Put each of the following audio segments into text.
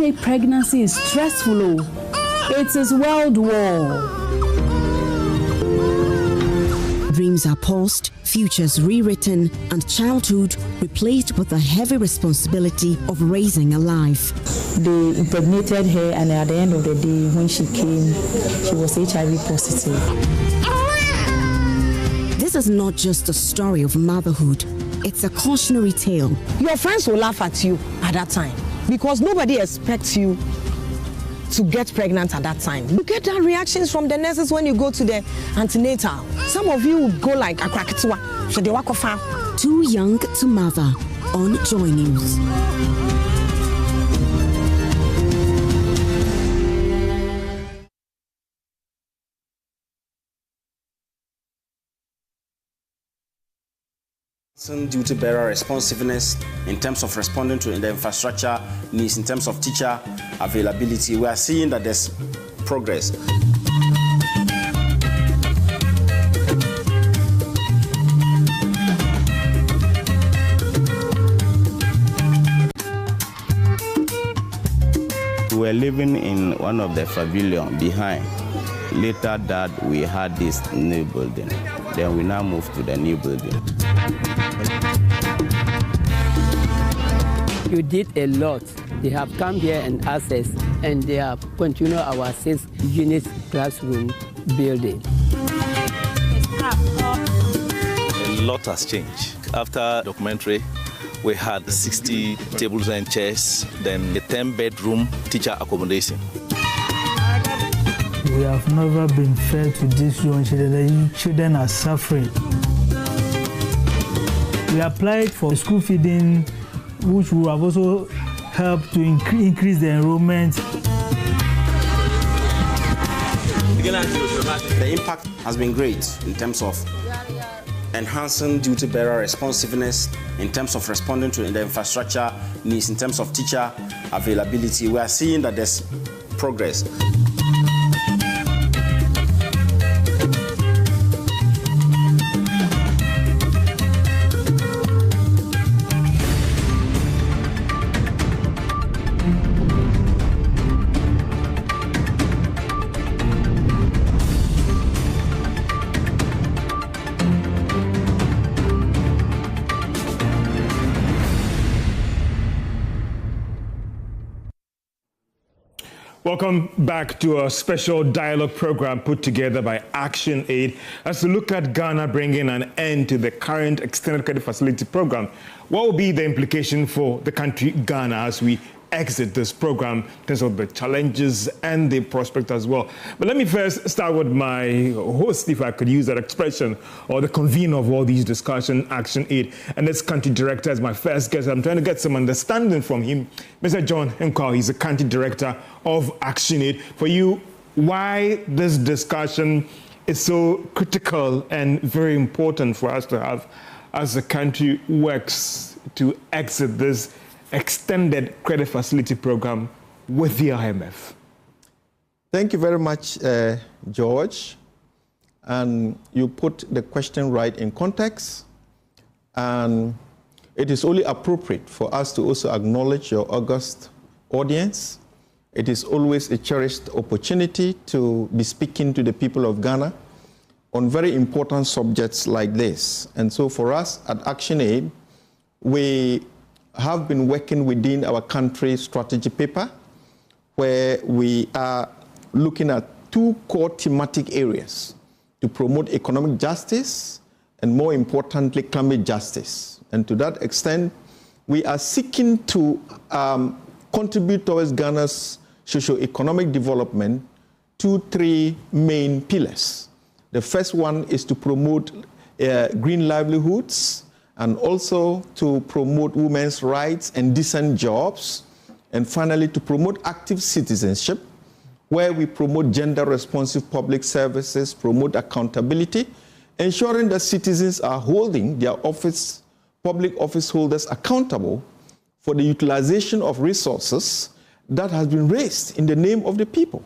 teenage pregnancy is stressful. It is world war. Dreams are paused, futures rewritten, and childhood replaced with the heavy responsibility of raising a life. They impregnated her, and at the end of the day, when she came, she was HIV positive. This is not just a story of motherhood, it's a cautionary tale. Your friends will laugh at you at that time because nobody expects you to get pregnant at that time. You get that reactions from the nurses when you go to the antenatal. Some of you go like a krakatiwa, so they walk off. Too Young to Mother on JoyNews. Duty bearer responsiveness in terms of responding to the infrastructure needs, in terms of teacher availability. We are seeing that there's progress. We were living in one of the pavilion behind. Later that we had this new building. Then we now moved to the new building. You did a lot. They have come here and asked us, and they have continued our 6-unit classroom building. A lot has changed. After documentary, we had 60 tables and chairs, then a 10-bedroom teacher accommodation. We have never been fair to these young children. The children are suffering. We applied for school feeding, which will have also helped to increase the enrollment. The impact has been great in terms of enhancing duty bearer responsiveness, in terms of responding to the infrastructure needs, in terms of teacher availability. We are seeing that there's progress. Welcome back to a special dialogue program put together by ActionAid as we look at Ghana bringing an end to the current extended credit facility program. What will be the implication for the country Ghana as we exit this program in terms of the challenges and the prospect as well? But let me first start with my host, if I could use that expression, or the convener of all these discussions, ActionAid, and this country director as my first guest. I'm trying to get some understanding from him. Mr. John Nkaw, he's the country director of ActionAid. For you, why this discussion is so critical and very important for us to have as the country works to exit this extended credit facility program with the IMF? Thank you very much, George. And you put the question right in context. And it is only appropriate for us to also acknowledge your august audience. It is always a cherished opportunity to be speaking to the people of Ghana on very important subjects like this. And so for us at ActionAid, we have been working within our country's strategy paper, where we are looking at 2 core thematic areas to promote economic justice and, more importantly, climate justice. And to that extent, we are seeking to contribute towards Ghana's socio-economic development to 3 main pillars. The first one is to promote green livelihoods, and also to promote women's rights and decent jobs, and finally to promote active citizenship, where we promote gender-responsive public services, promote accountability, ensuring that citizens are holding their public office holders accountable for the utilization of resources that has been raised in the name of the people.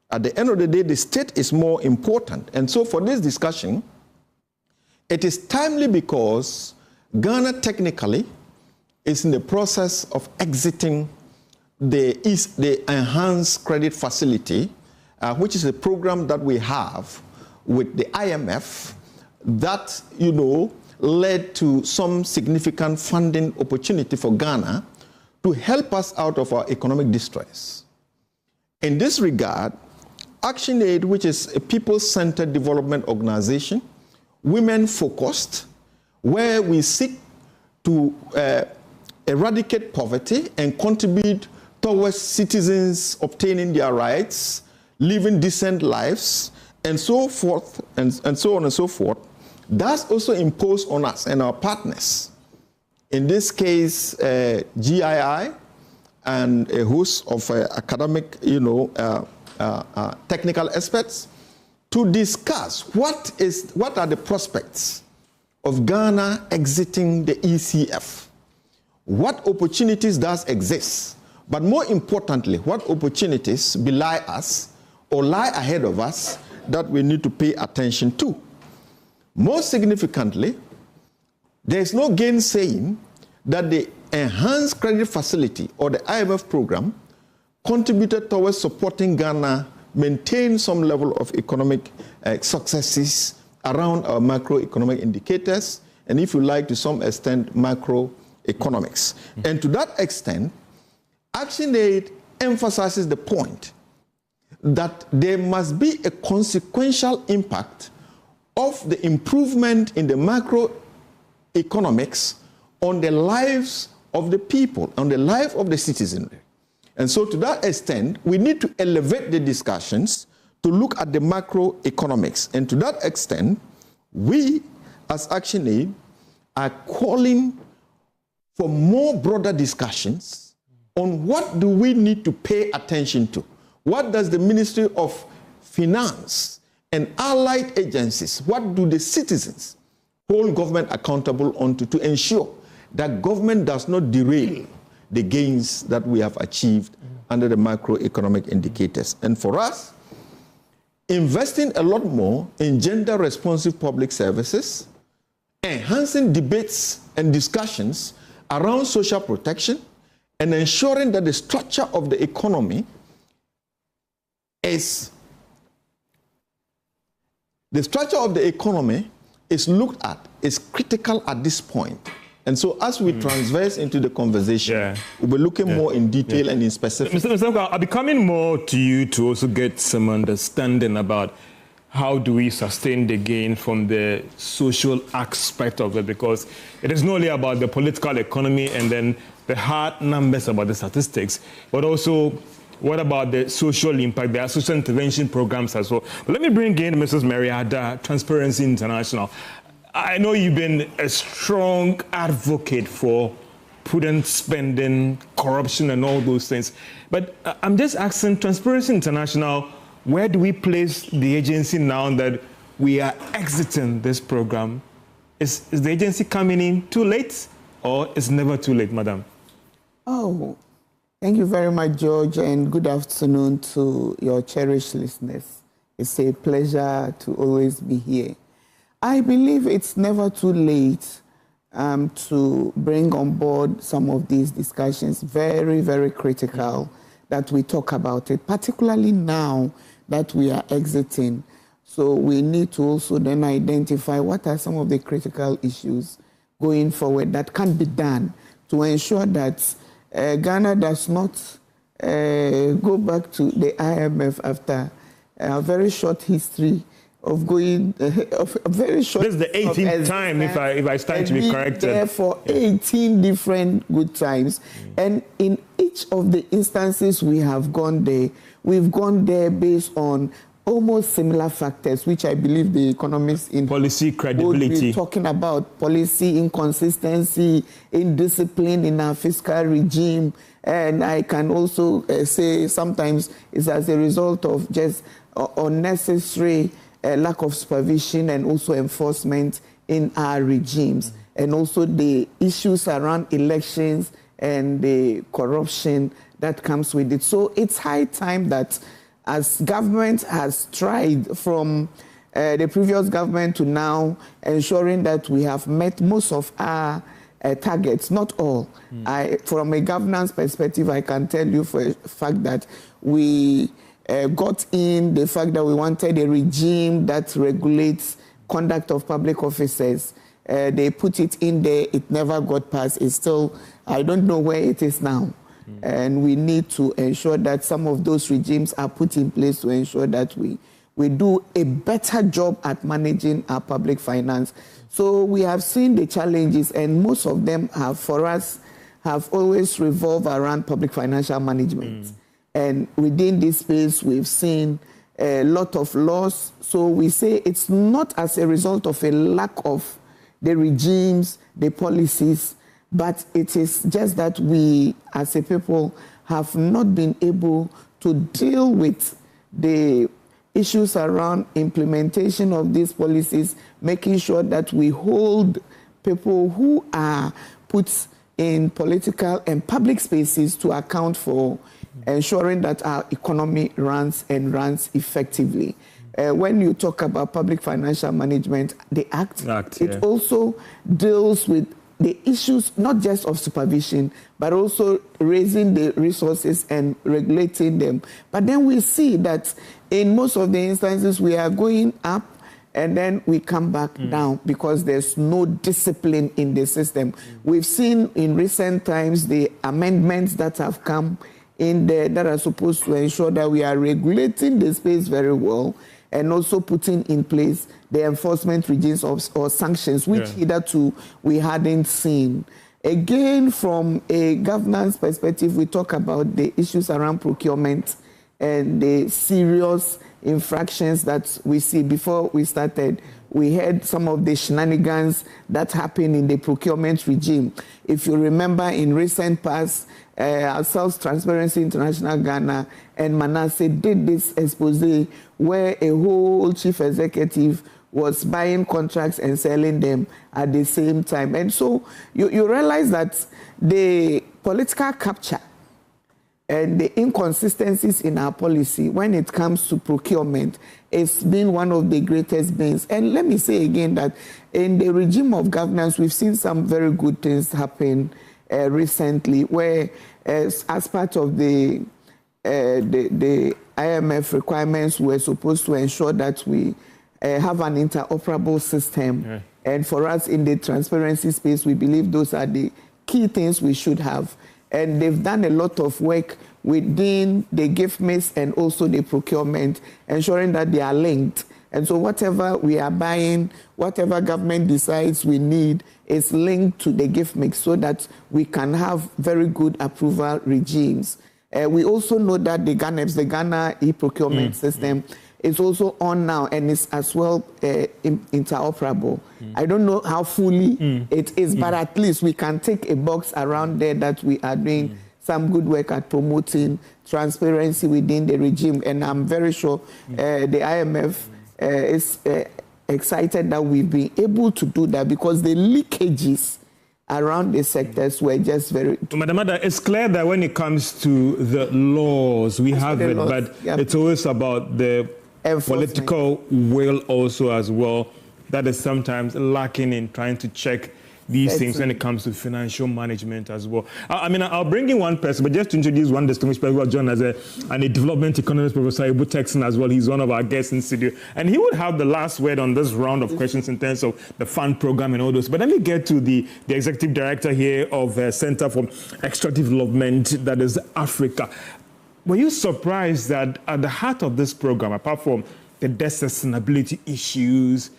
At the end of the day, the state is more important. And so for this discussion, it is timely because Ghana technically is in the process of exiting the enhanced credit facility, which is a program that we have with the IMF that, led to some significant funding opportunity for Ghana to help us out of our economic distress. In this regard, ActionAid, which is a people-centered development organization, women-focused, where we seek to eradicate poverty and contribute towards citizens obtaining their rights, living decent lives, and so forth, and so on and so forth, that's also imposed on us and our partners. In this case, GII and a host of academic, technical experts, to discuss what are the prospects of Ghana exiting the ECF. What opportunities does exist? But more importantly, what opportunities belie us or lie ahead of us that we need to pay attention to? Most significantly, there is no gainsaying that the enhanced credit facility or the IMF program contributed towards supporting Ghana maintain some level of economic successes around our macroeconomic indicators, and if you like, to some extent, macroeconomics. And to that extent, ActionAid emphasizes the point that there must be a consequential impact of the improvement in the macroeconomics on the lives of the people, on the life of the citizenry. And so to that extent, we need to elevate the discussions to look at the macroeconomics. And to that extent, we as ActionAid are calling for more broader discussions on what do we need to pay attention to. What does the Ministry of Finance and allied agencies, what do the citizens hold government accountable onto to ensure that government does not derail the gains that we have achieved under the macroeconomic indicators? And for us, investing a lot more in gender-responsive public services, enhancing debates and discussions around social protection, and ensuring that the structure of the economy is looked at, is critical at this point. And so as we transverse into the conversation, we'll be looking more in detail and in specific. Mr. Nkaw, I'll be coming more to you to also get some understanding about how do we sustain the gain from the social aspect of it, because it is not only about the political economy and then the hard numbers about the statistics, but also what about the social impact, the social intervention programs as well. But let me bring in Mrs. Mary Addah, Transparency International. I know you've been a strong advocate for prudent spending, corruption, and all those things. But I'm just asking Transparency International, where do we place the agency now that we are exiting this program? Is the agency coming in too late, or is never too late, madam? Oh, thank you very much, George, and good afternoon to your cherished listeners. It's a pleasure to always be here. I believe it's never too late to bring on board some of these discussions. Very, very critical that we talk about it, particularly now that we are exiting. So we need to also then identify what are some of the critical issues going forward that can be done to ensure that Ghana does not go back to the IMF after a very short history of going, of a very short... This is the 18th time, if I stand to be corrected. There for 18 different good times. And in each of the instances we have gone there, we've gone there based on almost similar factors, which I believe the economists in policy credibility would be talking about: policy inconsistency, indiscipline in our fiscal regime. And I can also say sometimes it's as a result of just unnecessary lack of supervision and also enforcement in our regimes, and also the issues around elections and the corruption that comes with it. So it's high time that, as government has tried from the previous government to now, ensuring that we have met most of our targets, not all. From a governance perspective, I can tell you for a fact that we got in the fact that we wanted a regime that regulates conduct of public officers. They put it in there, it never got passed. It's still, I don't know where it is now. And we need to ensure that some of those regimes are put in place to ensure that we do a better job at managing our public finance. So we have seen the challenges, and most of them have, for us, have always revolved around public financial management. And within this space, we've seen a lot of loss. So we say it's not as a result of a lack of the regimes, the policies, but it is just that we, as a people, have not been able to deal with the issues around implementation of these policies, making sure that we hold people who are put in political and public spaces to account for ensuring that our economy runs effectively. When you talk about public financial management, the Act it also deals with the issues not just of supervision, but also raising the resources and regulating them. But then we see that in most of the instances, we are going up and then we come back down because there's no discipline in the system. We've seen in recent times the amendments that have come in there that are supposed to ensure that we are regulating the space very well and also putting in place the enforcement regimes or sanctions, which hitherto we hadn't seen. Again, from a governance perspective, we talk about the issues around procurement and the serious infractions that we see. Before we started, we had some of the shenanigans that happened in the procurement regime. If you remember, in recent past, ourselves, Transparency International Ghana and Manasseh did this expose where a whole chief executive was buying contracts and selling them at the same time. And so you realize that the political capture and the inconsistencies in our policy when it comes to procurement has been one of the greatest bans. And let me say again that in the regime of governance, we've seen some very good things happen recently, where as part of the IMF requirements, we're supposed to ensure that we have an interoperable system. And for us in the transparency space, we believe those are the key things we should have. And they've done a lot of work within the gift mix and also the procurement, ensuring that they are linked. And so whatever we are buying, whatever government decides we need is linked to the gift mix so that we can have very good approval regimes. We also know that the Ghana e-procurement system is also on now and is as well interoperable. I don't know how fully it is, but at least we can take a box around there that we are doing some good work at promoting transparency within the regime. And I'm very sure the IMF is excited that we've been able to do that because the leakages around the sectors were just very... Madam Addah, it's clear that when it comes to the laws, we have it, but it's always about the political will also as well. That is sometimes lacking in trying to check these things when it comes to financial management as well. I mean, I'll bring in one person, but just to introduce one distinguished person who has joined as a development economist, Professor Ebo Turkson as well. He's one of our guests in studio. And he would have the last word on this round of questions in terms of the fund program and all those. But let me get to the executive director here of Center for Extractive Development, that is Africa. Were you surprised that at the heart of this program, apart from the debt sustainability issues,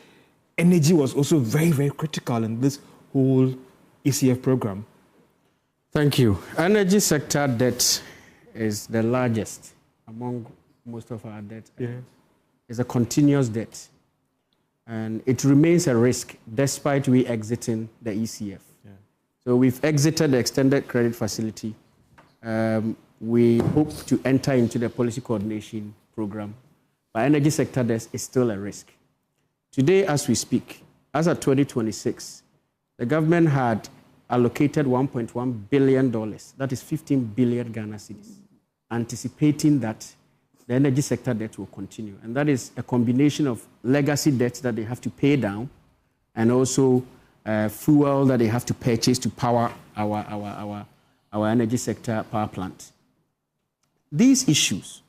energy was also very, very critical in this whole ECF program? Thank you. Energy sector debt is the largest among most of our debt. It's a continuous debt. And it remains a risk despite we exiting the ECF. So we've exited the extended credit facility. We hope to enter into the policy coordination program. But energy sector debt is still a risk. Today, as we speak, as of 2026, the government had allocated $1.1 billion, that is 15 billion Ghana cedis, anticipating that the energy sector debt will continue. And that is a combination of legacy debts that they have to pay down and also fuel that they have to purchase to power our energy sector power plant. These issues,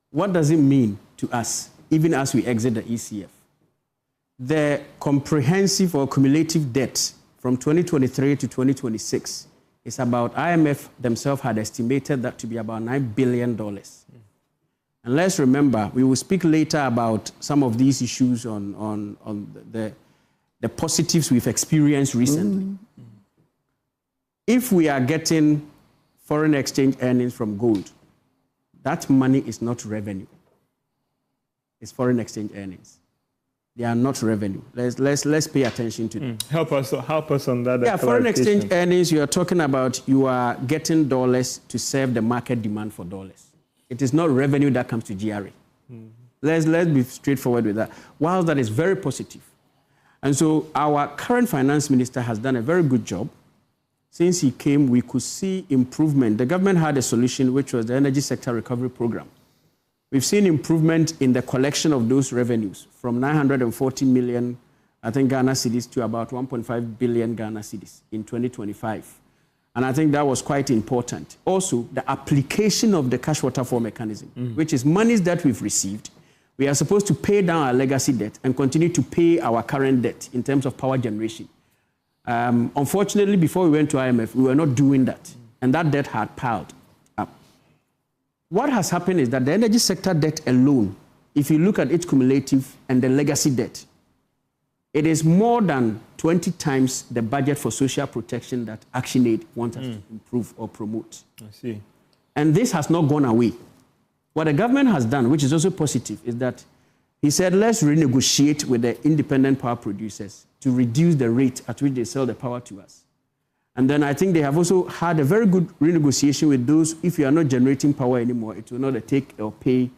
what does it mean to us, even as we exit the ECF? The comprehensive or cumulative debt from 2023 to 2026 is about, IMF themselves had estimated that to be about $9 billion. And let's remember, we will speak later about some of these issues on the positives we've experienced recently. If we are getting foreign exchange earnings from gold, that money is not revenue. It's foreign exchange earnings. They are not revenue. Let's pay attention to them. Help us on that. Yeah, foreign exchange earnings, you are talking about, you are getting dollars to serve the market demand for dollars. It is not revenue that comes to GRA. Let's be straightforward with that. While that is very positive. And so our current finance minister has done a very good job. Since he came, we could see improvement. The government had a solution, which was the Energy Sector Recovery Program. We've seen improvement in the collection of those revenues from 940 million, I think, Ghana cedis to about 1.5 billion Ghana cedis in 2025. And I think that was quite important. Also, the application of the cash waterfall mechanism, which is monies that we've received. We are supposed to pay down our legacy debt and continue to pay our current debt in terms of power generation. Unfortunately, before we went to IMF, we were not doing that. And that debt had piled up. What has happened is that the energy sector debt alone, if you look at its cumulative and the legacy debt, it is more than 20 times the budget for social protection that ActionAid wants us to improve or promote. I see. And this has not gone away. What the government has done, which is also positive, is that he said, let's renegotiate with the independent power producers to reduce the rate at which they sell the power to us. And then I think they have also had a very good renegotiation with those, if you are not generating power anymore, it will not a take or pay.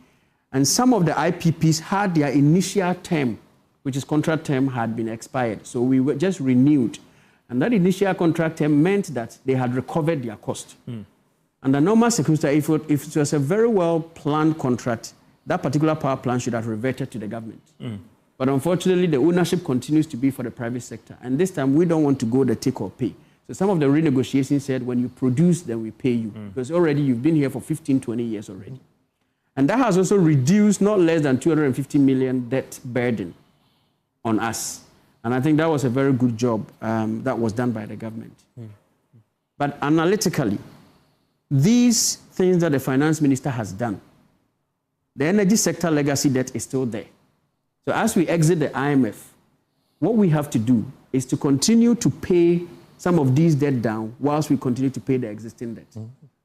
And some of the IPPs had their initial term, which is contract term, had been expired. So we were just renewed. And that initial contract term meant that they had recovered their cost. And the normal circumstance, if it was a very well-planned contract, that particular power plant should have reverted to the government. But unfortunately, the ownership continues to be for the private sector. And this time, we don't want to go the take or pay. So some of the renegotiations said, when you produce, then we pay you. Because already you've been here for 15, 20 years already. And that has also reduced not less than 250 million debt burden on us. And I think that was a very good job that was done by the government. But analytically, these things that the finance minister has done, the energy sector legacy debt is still there. So as we exit the IMF, what we have to do is to continue to pay some of these debt down whilst we continue to pay the existing debt.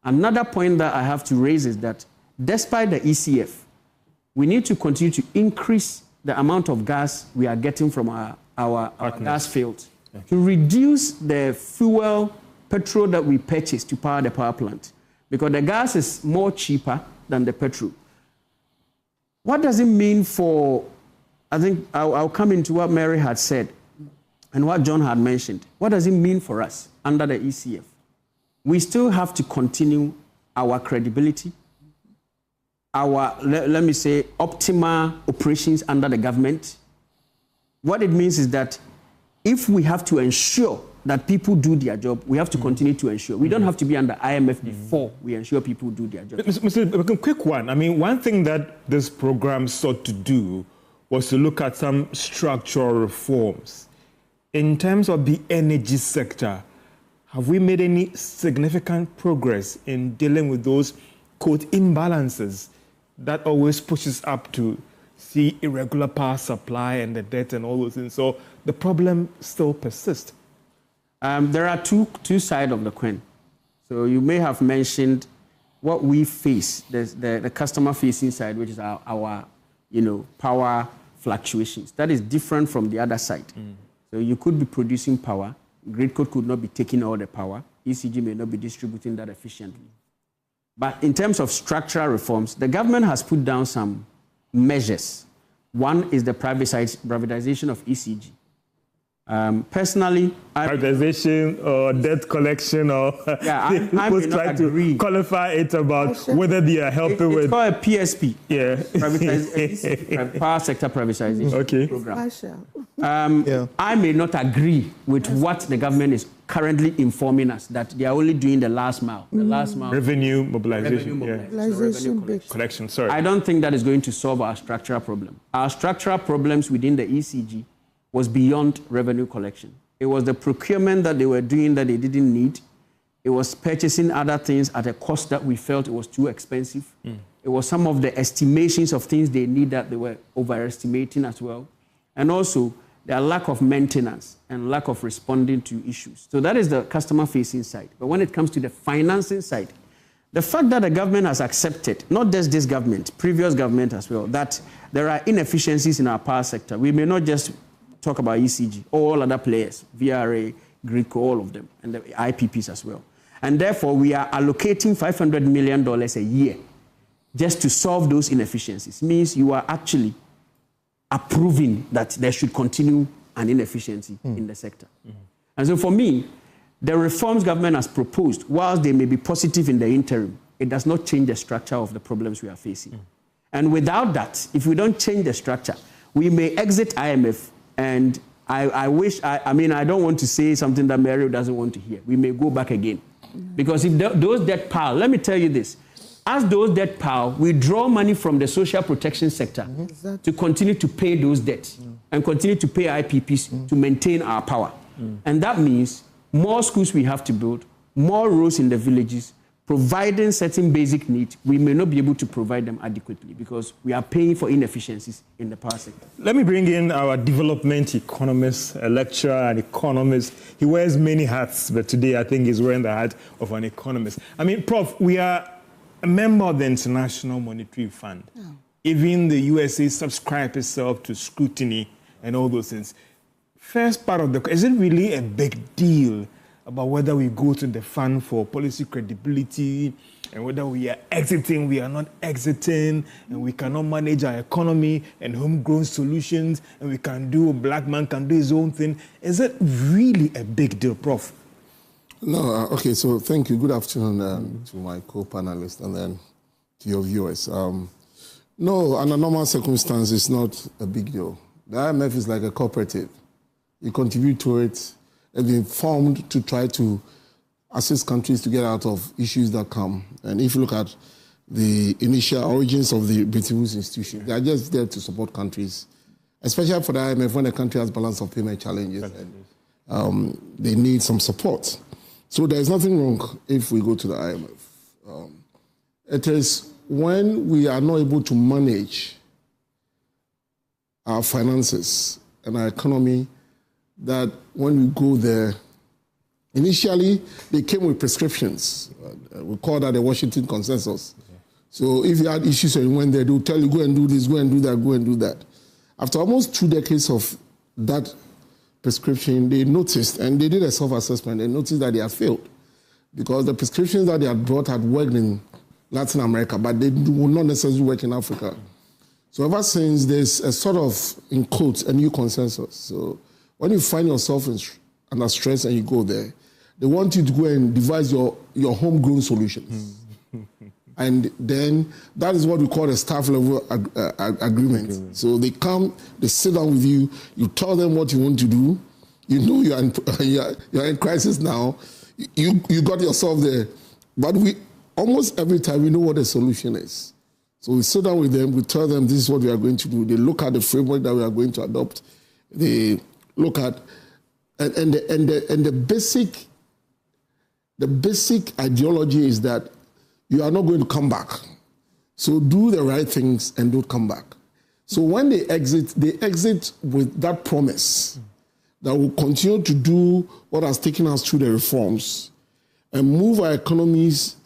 Another point that I have to raise is that despite the ECF, we need to continue to increase the amount of gas we are getting from our gas fields to reduce the fuel, petrol that we purchase to power the power plant, because the gas is more cheaper than the petrol. What does it mean for, I think I'll come into what Mary had said and what John had mentioned. What does it mean for us under the ECF? We still have to continue our credibility, our, let me say, optimal operations under the government. What it means is that if we have to ensure that people do their job, we have to continue to ensure. We don't have to be under IMF before we ensure people do their job. Mr. Quick one. I mean, one thing that this program sought to do was to look at some structural reforms. In terms of the energy sector, have we made any significant progress in dealing with those, quote, imbalances that always pushes up to see irregular power supply and the debt and all those things? So the problem still persists. There are two sides of the coin. So you may have mentioned what we face, the customer-facing side, which is our power fluctuations. That is different from the other side. So you could be producing power. Grid code could not be taking all the power. ECG may not be distributing that efficiently. But in terms of structural reforms, the government has put down some measures. One is the privatization of ECG. Personally, privatization or debt collection, or people try to qualify it about whether they are helping with. It's called a PSP. Yeah, power sector privatization program. I may not agree with what the government is currently informing us, that they are only doing the last mile. The last mile. Revenue mobilization. Revenue collection, sorry. I don't think that is going to solve our structural problem. Our structural problems within the ECG was beyond revenue collection. It was the procurement that they were doing that they didn't need. It was purchasing other things at a cost that we felt it was too expensive. It was some of the estimations of things they need that they were overestimating as well. And also, their lack of maintenance and lack of responding to issues. So that is the customer-facing side. But when it comes to the financing side, the fact that the government has accepted, not just this government, previous government as well, that there are inefficiencies in our power sector. We may not just talk about ECG, all other players, VRA, Greco, all of them, and the IPPs as well. And therefore, we are allocating $500 million a year just to solve those inefficiencies. Means you are actually approving that there should continue an inefficiency in the sector. And so for me, the reforms government has proposed, whilst they may be positive in the interim, it does not change the structure of the problems we are facing. And without that, if we don't change the structure, we may exit IMF, and I don't want to say something that Mary doesn't want to hear. We may go back again. Because if those debt pile, let me tell you this, as those debt pile, we draw money from the social protection sector to continue to pay those debts and continue to pay IPPs to maintain our power. And that means more schools we have to build, more roads in the villages, providing certain basic needs. We may not be able to provide them adequately because we are paying for inefficiencies in the power sector. Let me bring in our development economist, a lecturer and economist. He wears many hats, but today I think he's wearing the hat of an economist. I mean, Prof, we are a member of the International Monetary Fund. Even the USA subscribed itself to scrutiny and all those things. First part of is it really a big deal about whether we go to the fund for policy credibility and whether we are exiting, we are not exiting, and we cannot manage our economy and homegrown solutions, and we can do, a black man can do his own thing? Is it really a big deal, Prof? No, okay, so thank you. Good afternoon to my co-panelists and then to your viewers. No, under normal circumstances, it's not a big deal. The IMF is like a cooperative. You contribute to it, and been formed to try to assist countries to get out of issues that come. And if you look at the initial origins of the Bretton Woods institution, they are just there to support countries, especially for the IMF when a country has balance of payment challenges and they need some support. So there is nothing wrong if we go to the IMF. It is when we are not able to manage our finances and our economy that when we go there, initially they came with prescriptions. We call that the Washington Consensus. So if you had issues and you went there, they would tell you, go and do this, go and do that, go and do that. After almost 2 decades of that prescription, they noticed, and they did a self-assessment, they noticed that they had failed because the prescriptions that they had brought had worked in Latin America, but they would not necessarily work in Africa. So ever since, there's a sort of, in quotes, a new consensus. So when you find yourself under stress and you go there, they want you to go and devise your homegrown solutions. And then that is what we call a staff level agreement. So they come, they sit down with you, you tell them what you want to do, you know you're in crisis now, you got yourself there. But almost every time we know what the solution is. So we sit down with them, we tell them this is what we are going to do. They look at the framework that we are going to adopt. They look at, and the basic ideology is that you are not going to come back. So do the right things and don't come back. So when they exit with that promise that we'll continue to do what has taken us through the reforms and move our economies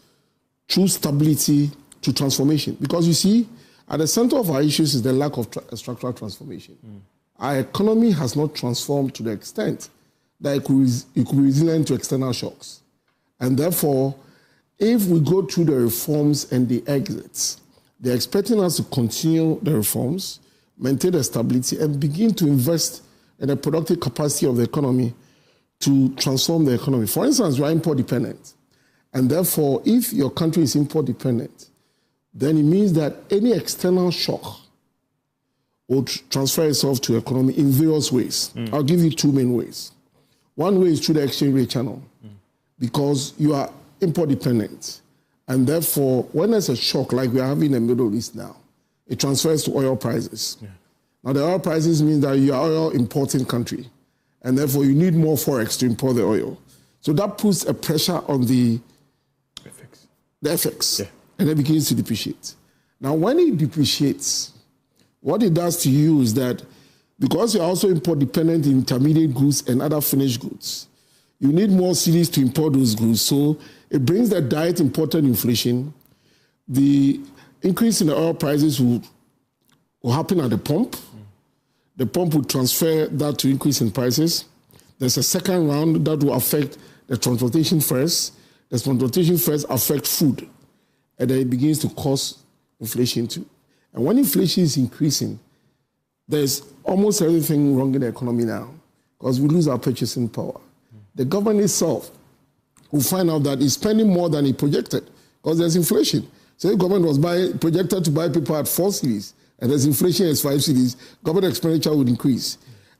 through stability to transformation. Because you see, at the center of our issues is the lack of structural transformation. Our economy has not transformed to the extent that it could be resilient to external shocks. And therefore, if we go through the reforms and the exits, they're expecting us to continue the reforms, maintain the stability, and begin to invest in the productive capacity of the economy to transform the economy. For instance, you are import dependent. And therefore, if your country is import dependent, then it means that any external shock will transfer itself to economy in various ways. I'll give you two main ways. One way is through the exchange rate channel, because you are import dependent. And therefore, when there's a shock like we are having in the Middle East now, it transfers to oil prices. Yeah. Now, the oil prices mean that you are oil importing country, and therefore you need more forex to import the oil. So that puts a pressure on the FX, yeah. And it begins to depreciate. Now, when it depreciates, what it does to you is that because you're also import dependent in intermediate goods and other finished goods, you need more cedis to import those goods. So it brings the direct imported inflation. The increase in the oil prices will happen at the pump. The pump will transfer that to increase in prices. There's a second round that will affect the transportation first. The transportation first affect food. And then it begins to cause inflation too. And when inflation is increasing, there's almost everything wrong in the economy now because we lose our purchasing power. The government itself will find out that it's spending more than it projected because there's inflation. So if government was projected to buy paper at 4 cedis and there's inflation at 5 cedis, government expenditure would increase.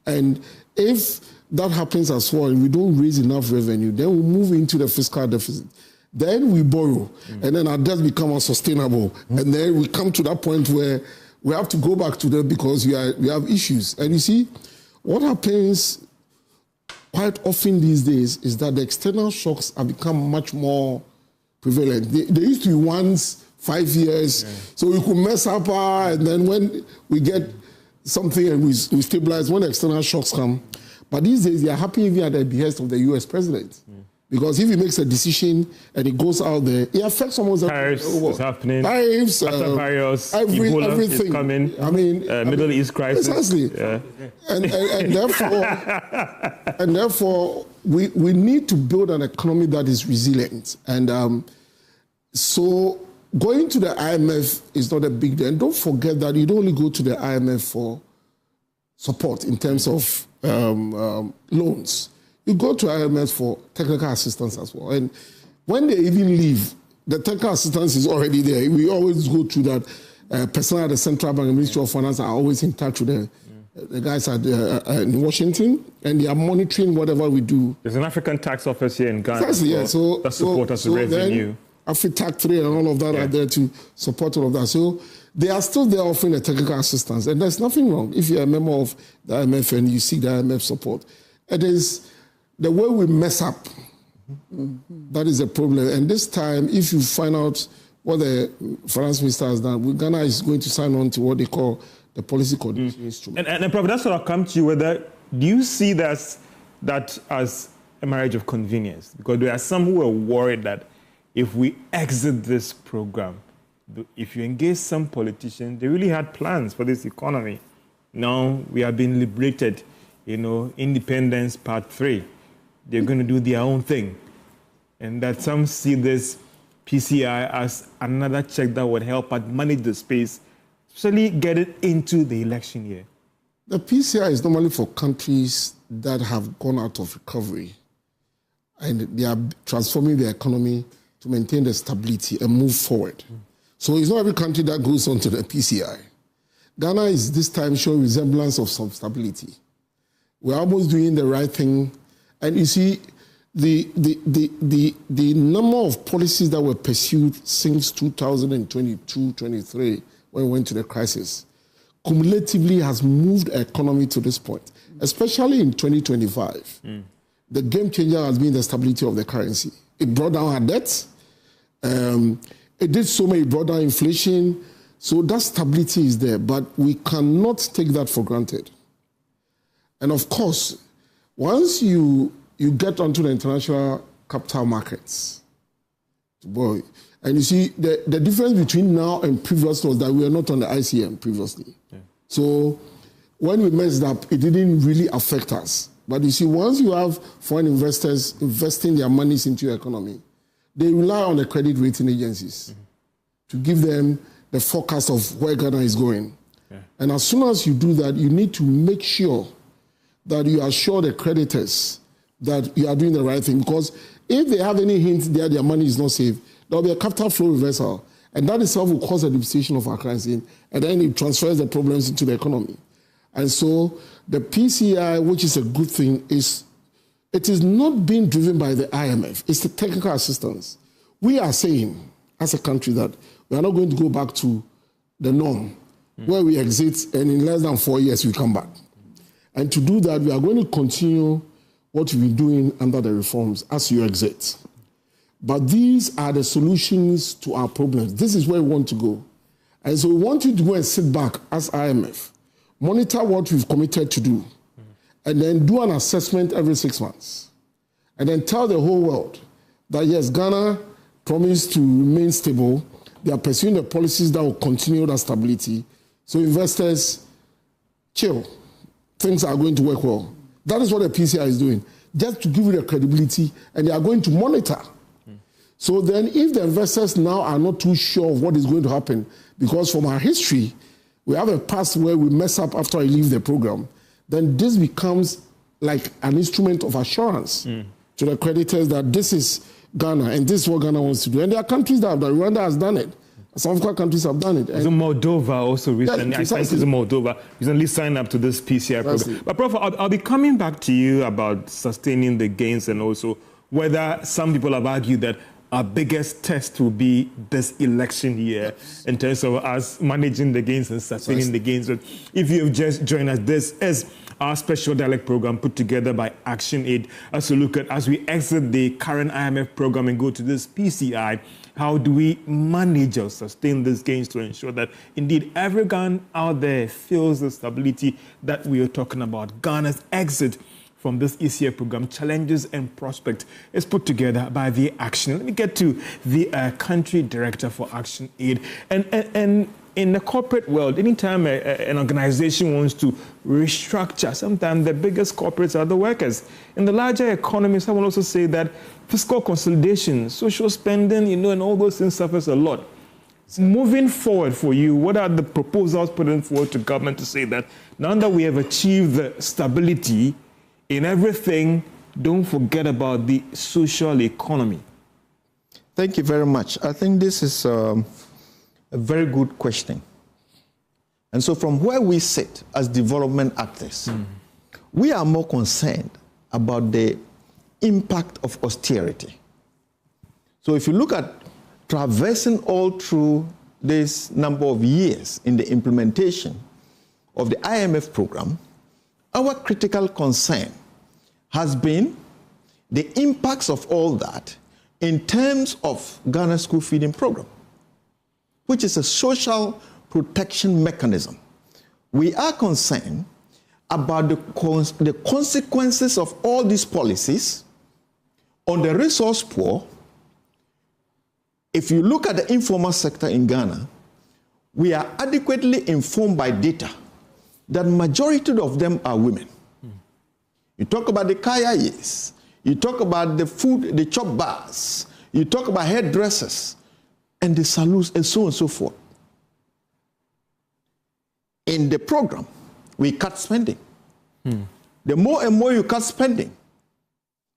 And if that happens as well and we don't raise enough revenue, then we move into the fiscal deficit. Then we borrow, and then our debts become unsustainable. And then we come to that point where we have to go back to them because we have issues. And you see, what happens quite often these days is that the external shocks have become much more prevalent. They used to be once 5 years, so we could mess up, and then when we get something and we stabilize, when the external shocks come. But these days, they are happening even at the behest of the US president. Because if he makes a decision and it goes out there, it affects almost everything. Tariffs is happening. Tariffs, virus, Ebola everything is coming. I mean, Middle East crisis. Precisely. Yeah. And therefore, we need to build an economy that is resilient. And so going to the IMF is not a big deal. And don't forget that you don't only go to the IMF for support in terms of loans. You go to IMF for technical assistance as well. And when they even leave, the technical assistance is already there. We always go to that. Personnel at the Central Bank and Ministry of Finance are always in touch with the guys in Washington, and they are monitoring whatever we do. There's an African tax office here in Ghana. Exactly, yeah. So that support us with revenue. AfriTac 3 and all of that are there to support all of that. So they are still there offering the technical assistance. And there's nothing wrong if you're a member of the IMF and you seek the IMF support. It is the way we mess up, that is a problem. And this time, if you find out what the finance minister has done, Ghana is going to sign on to what they call the policy coordination instrument. And Prof, that's what I'll come to you. Whether do you see that as a marriage of convenience? Because there are some who are worried that if we exit this program, if you engage some politicians, they really had plans for this economy. Now we have been liberated, independence part 3. They're going to do their own thing. And that some see this PCI as another check that would help us manage the space, especially get it into the election year. The PCI is normally for countries that have gone out of recovery and they are transforming their economy to maintain the stability and move forward. So it's not every country that goes on to the PCI. Ghana is this time showing resemblance of some stability. We're almost doing the right thing. And you see, the number of policies that were pursued since 2022-23, when we went to the crisis, cumulatively has moved the economy to this point, especially in 2025. The game changer has been the stability of the currency. It brought down our debts. It did so many, it brought down inflation. So that stability is there, but we cannot take that for granted. And of course, once you get onto the international capital markets, boy, and you see the difference between now and previous was that we were not on the ICM previously. Yeah. So when we messed up, it didn't really affect us. But you see, once you have foreign investors investing their monies into your economy, they rely on the credit rating agencies to give them the forecast of where Ghana is going. Yeah. And as soon as you do that, you need to make sure that you assure the creditors that you are doing the right thing. Because if they have any hint that their money is not safe, there will be a capital flow reversal. And that itself will cause a depreciation of our currency, and then it transfers the problems into the economy. And so the PCI, which is a good thing, it is not being driven by the IMF. It's the technical assistance. We are saying, as a country, that we are not going to go back to the norm, where we exit and in less than 4 years we come back. And to do that, we are going to continue what we've been doing under the reforms as you exit. But these are the solutions to our problems. This is where we want to go. And so we want you to go and sit back as IMF, monitor what we've committed to do, and then do an assessment every 6 months. And then tell the whole world that, yes, Ghana promised to remain stable. They are pursuing the policies that will continue that stability. So investors, chill. Things are going to work well. That is what the PCI is doing, just to give you the credibility, and they are going to monitor. So then if the investors now are not too sure of what is going to happen, because from our history, we have a past where we mess up after I leave the program, then this becomes like an instrument of assurance to the creditors that this is Ghana and this is what Ghana wants to do. And there are countries that have done it. Rwanda has done it. Some African countries have done it. So Moldova also recently, I think Moldova recently signed up to this PCI program. But Prof, I'll be coming back to you about sustaining the gains and also whether some people have argued that our biggest test will be this election year in terms of us managing the gains and sustaining the gains. So if you have just joined us, this is our special dialogue program put together by ActionAid as we look at, as we exit the current IMF program and go to this PCI, how do we manage or sustain these gains to ensure that indeed every Ghanaian out there feels the stability that we are talking about. Ghana's exit from this ECA program, challenges and prospects, is put together by the Action. Let me get to the country director for ActionAid. And in the corporate world, anytime an organization wants to restructure, sometimes the biggest corporates are the workers. In the larger economy, some will also say that fiscal consolidation, social spending, and all those things suffers a lot. Moving forward for you, what are the proposals put in forward to government to say that now that we have achieved the stability in everything, don't forget about the social economy? Thank you very much. I think this is a very good question. And so from where we sit as development actors, we are more concerned about the impact of austerity. So if you look at traversing all through this number of years in the implementation of the IMF program, our critical concern has been the impacts of all that in terms of Ghana's school feeding program, which is a social protection mechanism. We are concerned about the consequences of all these policies on the resource poor. If you look at the informal sector in Ghana, we are adequately informed by data that majority of them are women. You talk about the kayayes, you talk about the food, the chop bars, you talk about hairdressers and the salons and so on and so forth. In the program, we cut spending. The more and more you cut spending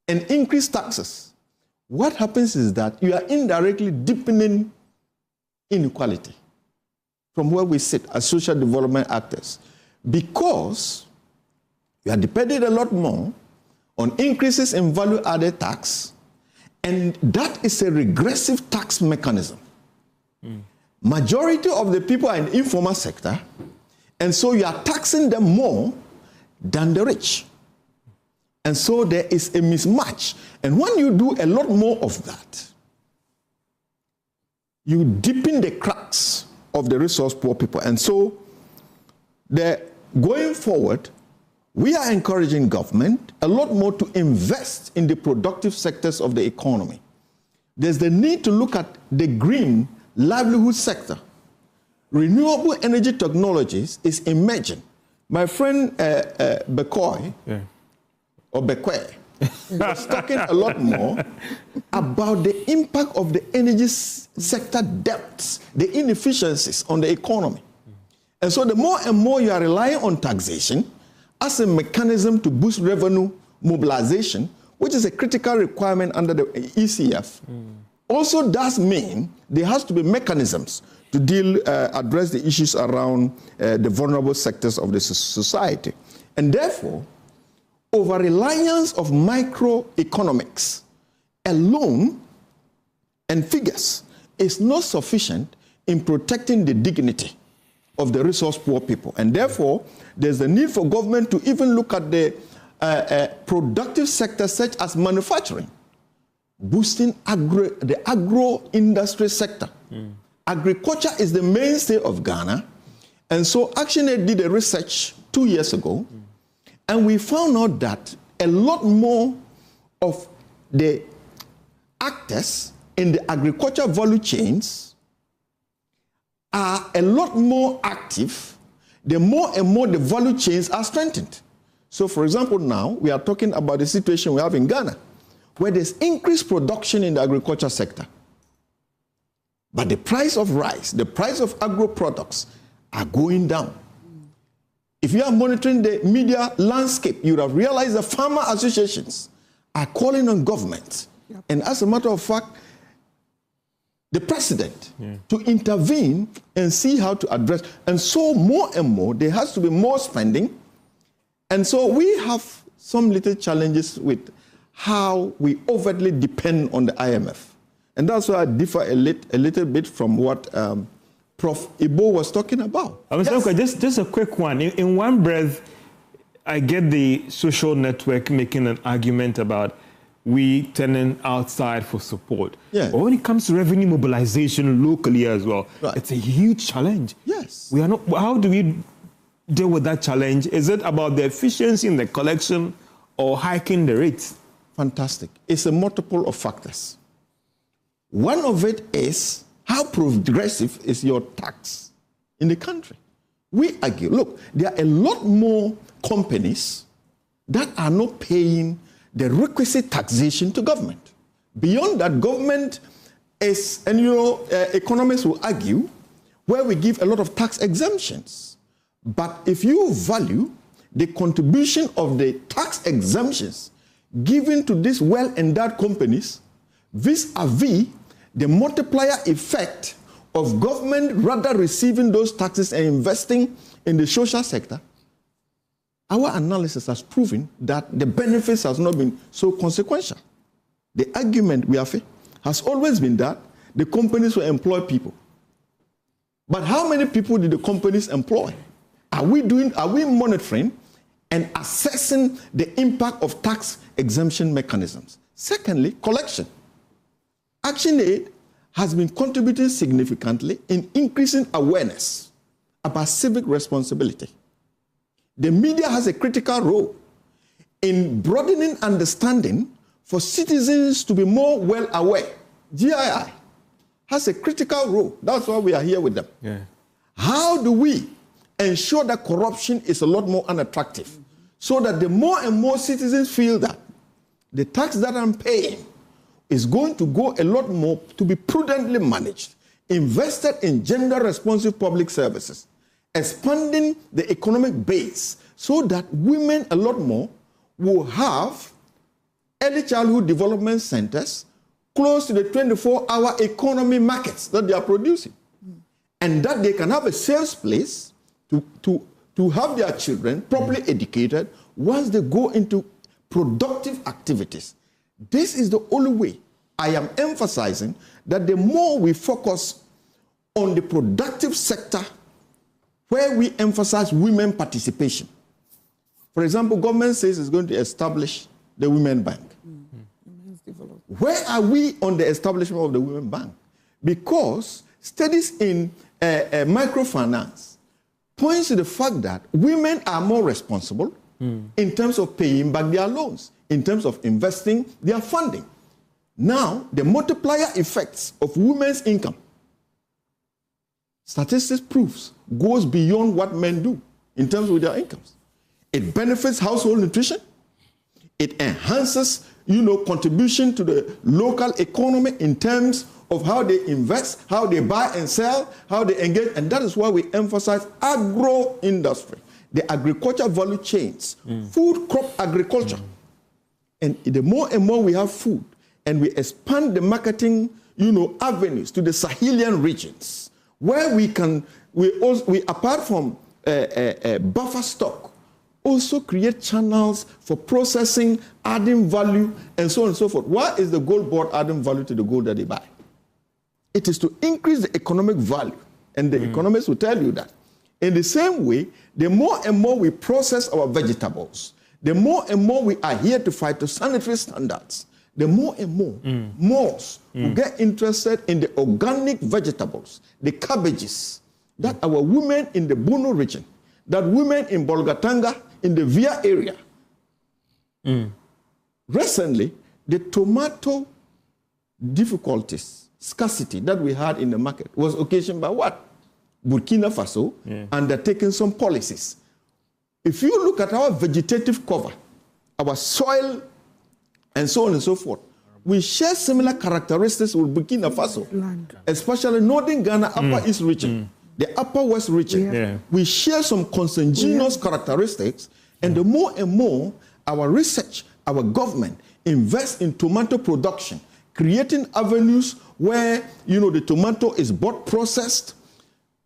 and increase taxes, what happens is that you are indirectly deepening inequality from where we sit as social development actors, because you are depending a lot more on increases in value-added tax, and that is a regressive tax mechanism. Majority of the people are in the informal sector, and so you are taxing them more than the rich. And so there is a mismatch. And when you do a lot more of that, you deepen the cracks of the resource poor people. And so going forward, we are encouraging government a lot more to invest in the productive sectors of the economy. There's the need to look at the green livelihood sector. Renewable energy technologies is emerging. My friend Bekoe, or Bekoe, was talking a lot more about the impact of the energy sector debts, the inefficiencies on the economy. And so the more and more you are relying on taxation as a mechanism to boost revenue mobilization, which is a critical requirement under the ECF, also does mean there has to be mechanisms to address the issues around the vulnerable sectors of the society. And therefore, over-reliance of microeconomics alone and figures is not sufficient in protecting the dignity of the resource-poor people. And therefore, there's the need for government to even look at the productive sectors such as manufacturing, boosting the agro-industry sector. Agriculture is the mainstay of Ghana. And so ActionAid did a research 2 years ago, and we found out that a lot more of the actors in the agriculture value chains are a lot more active the more and more the value chains are strengthened. So, for example, now we are talking about the situation we have in Ghana, where there's increased production in the agriculture sector. But the price of rice, the price of agro products are going down. If you are monitoring the media landscape, you would have realized the farmer associations are calling on government. Yep. And as a matter of fact, the president to intervene and see how to address. And so more and more, there has to be more spending. And so we have some little challenges with how we overtly depend on the IMF. And that's why I differ a little bit from what Prof. Ebo was talking about. Yes. Just a quick one. In one breath, I get the social network making an argument about we turning outside for support. Yeah. But when it comes to revenue mobilization locally as well, it's a huge challenge. Yes. We are not. How do we deal with that challenge? Is it about the efficiency in the collection or hiking the rates? Fantastic. It's a multiple of factors. One of it is how progressive is your tax in the country. We argue, look, there are a lot more companies that are not paying the requisite taxation to government. Beyond that, government is, and economists will argue, where we give a lot of tax exemptions. But if you value the contribution of the tax exemptions given to these well-endowed companies vis-a-vis the multiplier effect of government rather receiving those taxes and investing in the social sector, our analysis has proven that the benefits has not been so consequential. The argument we have has always been that the companies will employ people. But how many people did the companies employ? Are we monitoring and assessing the impact of tax exemption mechanisms? Secondly, collection. ActionAid has been contributing significantly in increasing awareness about civic responsibility. The media has a critical role in broadening understanding for citizens to be more well aware. GII has a critical role. That's why we are here with them. Yeah. How do we ensure that corruption is a lot more unattractive so that the more and more citizens feel that the tax that I'm paying is going to go a lot more to be prudently managed, invested in gender-responsive public services, expanding the economic base so that women a lot more will have early childhood development centers close to the 24-hour economy markets that they are producing. And that they can have a sales place to have their children properly educated once they go into productive activities. This is the only way. I am emphasizing that the more we focus on the productive sector where we emphasize women participation. For example, government says it's going to establish the Women Bank. Where are we on the establishment of the Women Bank? Because studies in microfinance points to the fact that women are more responsible in terms of paying back their loans, in terms of investing their funding. Now, the multiplier effects of women's income, statistics proves, goes beyond what men do in terms of their incomes. It benefits household nutrition. It enhances, contribution to the local economy in terms of how they invest, how they buy and sell, how they engage. And that is why we emphasize agro-industry, the agriculture value chains, food crop agriculture. And the more and more we have food, and we expand the marketing, avenues to the Sahelian regions where we apart from buffer stock, also create channels for processing, adding value, and so on and so forth. Why is the gold board adding value to the gold that they buy? It is to increase the economic value, and the economists will tell you that. In the same way, the more and more we process our vegetables, the more and more we adhere to phytosanitary standards, the more and more malls will get interested in the organic vegetables, the cabbages, that our women in the Bono region, that women in Bolgatanga, in the Via area. Recently, the tomato difficulties, scarcity that we had in the market was occasioned by what? Burkina Faso undertaking some policies. If you look at our vegetative cover, our soil, and so on and so forth, we share similar characteristics with Burkina Faso, especially northern Ghana, upper east region, the upper west region. We share some consanguineous characteristics, and the more and more our research, our government invests in tomato production, creating avenues where, the tomato is bought, processed,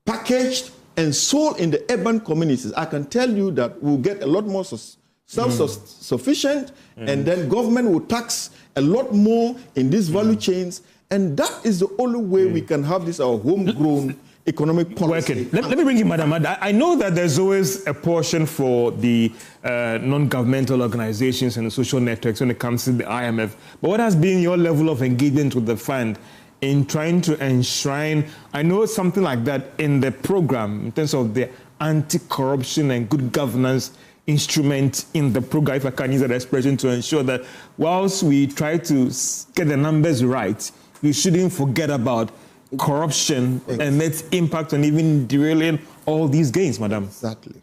packaged, and sold in the urban communities. I can tell you that we'll get a lot more self-sufficient, and then government will tax a lot more in these value chains, and that is the only way we can have this our homegrown economic policy. Let me bring you, Madam Addah. I know that there's always a portion for the non-governmental organizations and the social networks when it comes to the IMF, but what has been your level of engagement with the fund in trying to enshrine, I know something like that in the program, in terms of the anti-corruption and good governance instrument in the program, if I can use that expression, to ensure that whilst we try to get the numbers right, we shouldn't forget about corruption and its impact on even derailing all these gains, Madam. Exactly.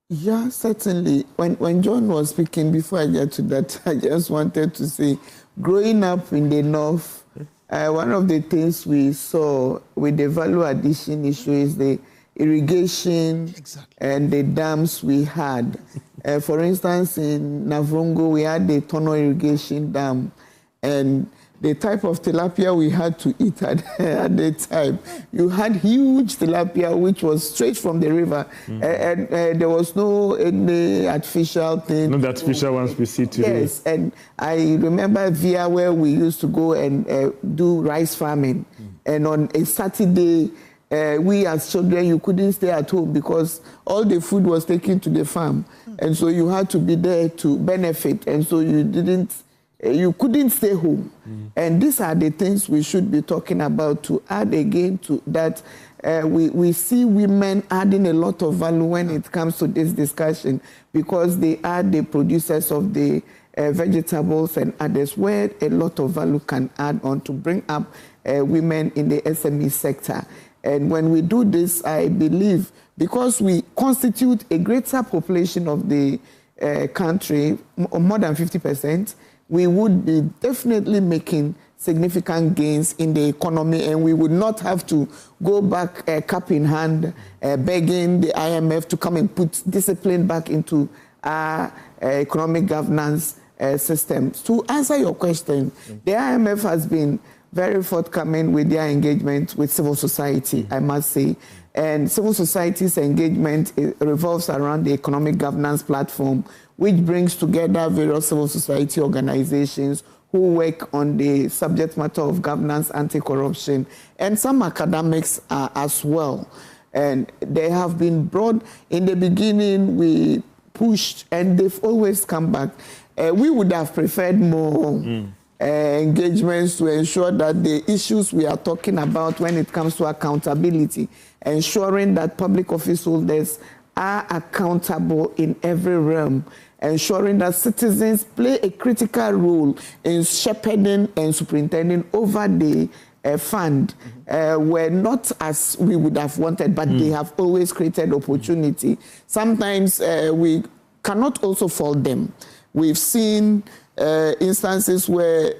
Yeah, certainly. When John was speaking, before I get to that, I just wanted to say, growing up in the North, one of the things we saw with the value addition issue is the irrigation and the dams we had. For instance, in Navrongo, we had the Tono irrigation dam, and the type of tilapia we had to eat at the time, you had huge tilapia which was straight from the river, and there was no any artificial thing. Not the artificial ones we see today. Yes, and I remember Via where we used to go and do rice farming, and on a Saturday, we as children, you couldn't stay at home because all the food was taken to the farm, and so you had to be there to benefit, and so you couldn't stay home. And these are the things we should be talking about to add again to that. We see women adding a lot of value when it comes to this discussion because they are the producers of the vegetables and others where a lot of value can add on to bring up women in the SME sector. And when we do this, I believe, because we constitute a greater population of the country, more than 50%, we would be definitely making significant gains in the economy, and we would not have to go back cap in hand, begging the IMF to come and put discipline back into our economic governance system. To answer your question, the IMF has been very forthcoming with their engagement with civil society, I must say. And civil society's engagement revolves around the economic governance platform, which brings together various civil society organizations who work on the subject matter of governance, anti-corruption, and some academics as well. And they have been brought, in the beginning we pushed, and they've always come back. We would have preferred more engagements to ensure that the issues we are talking about when it comes to accountability, ensuring that public office holders are accountable in every realm, ensuring that citizens play a critical role in shepherding and superintending over the fund, were not as we would have wanted, but they have always created opportunity. Sometimes we cannot also fault them. We've seen instances where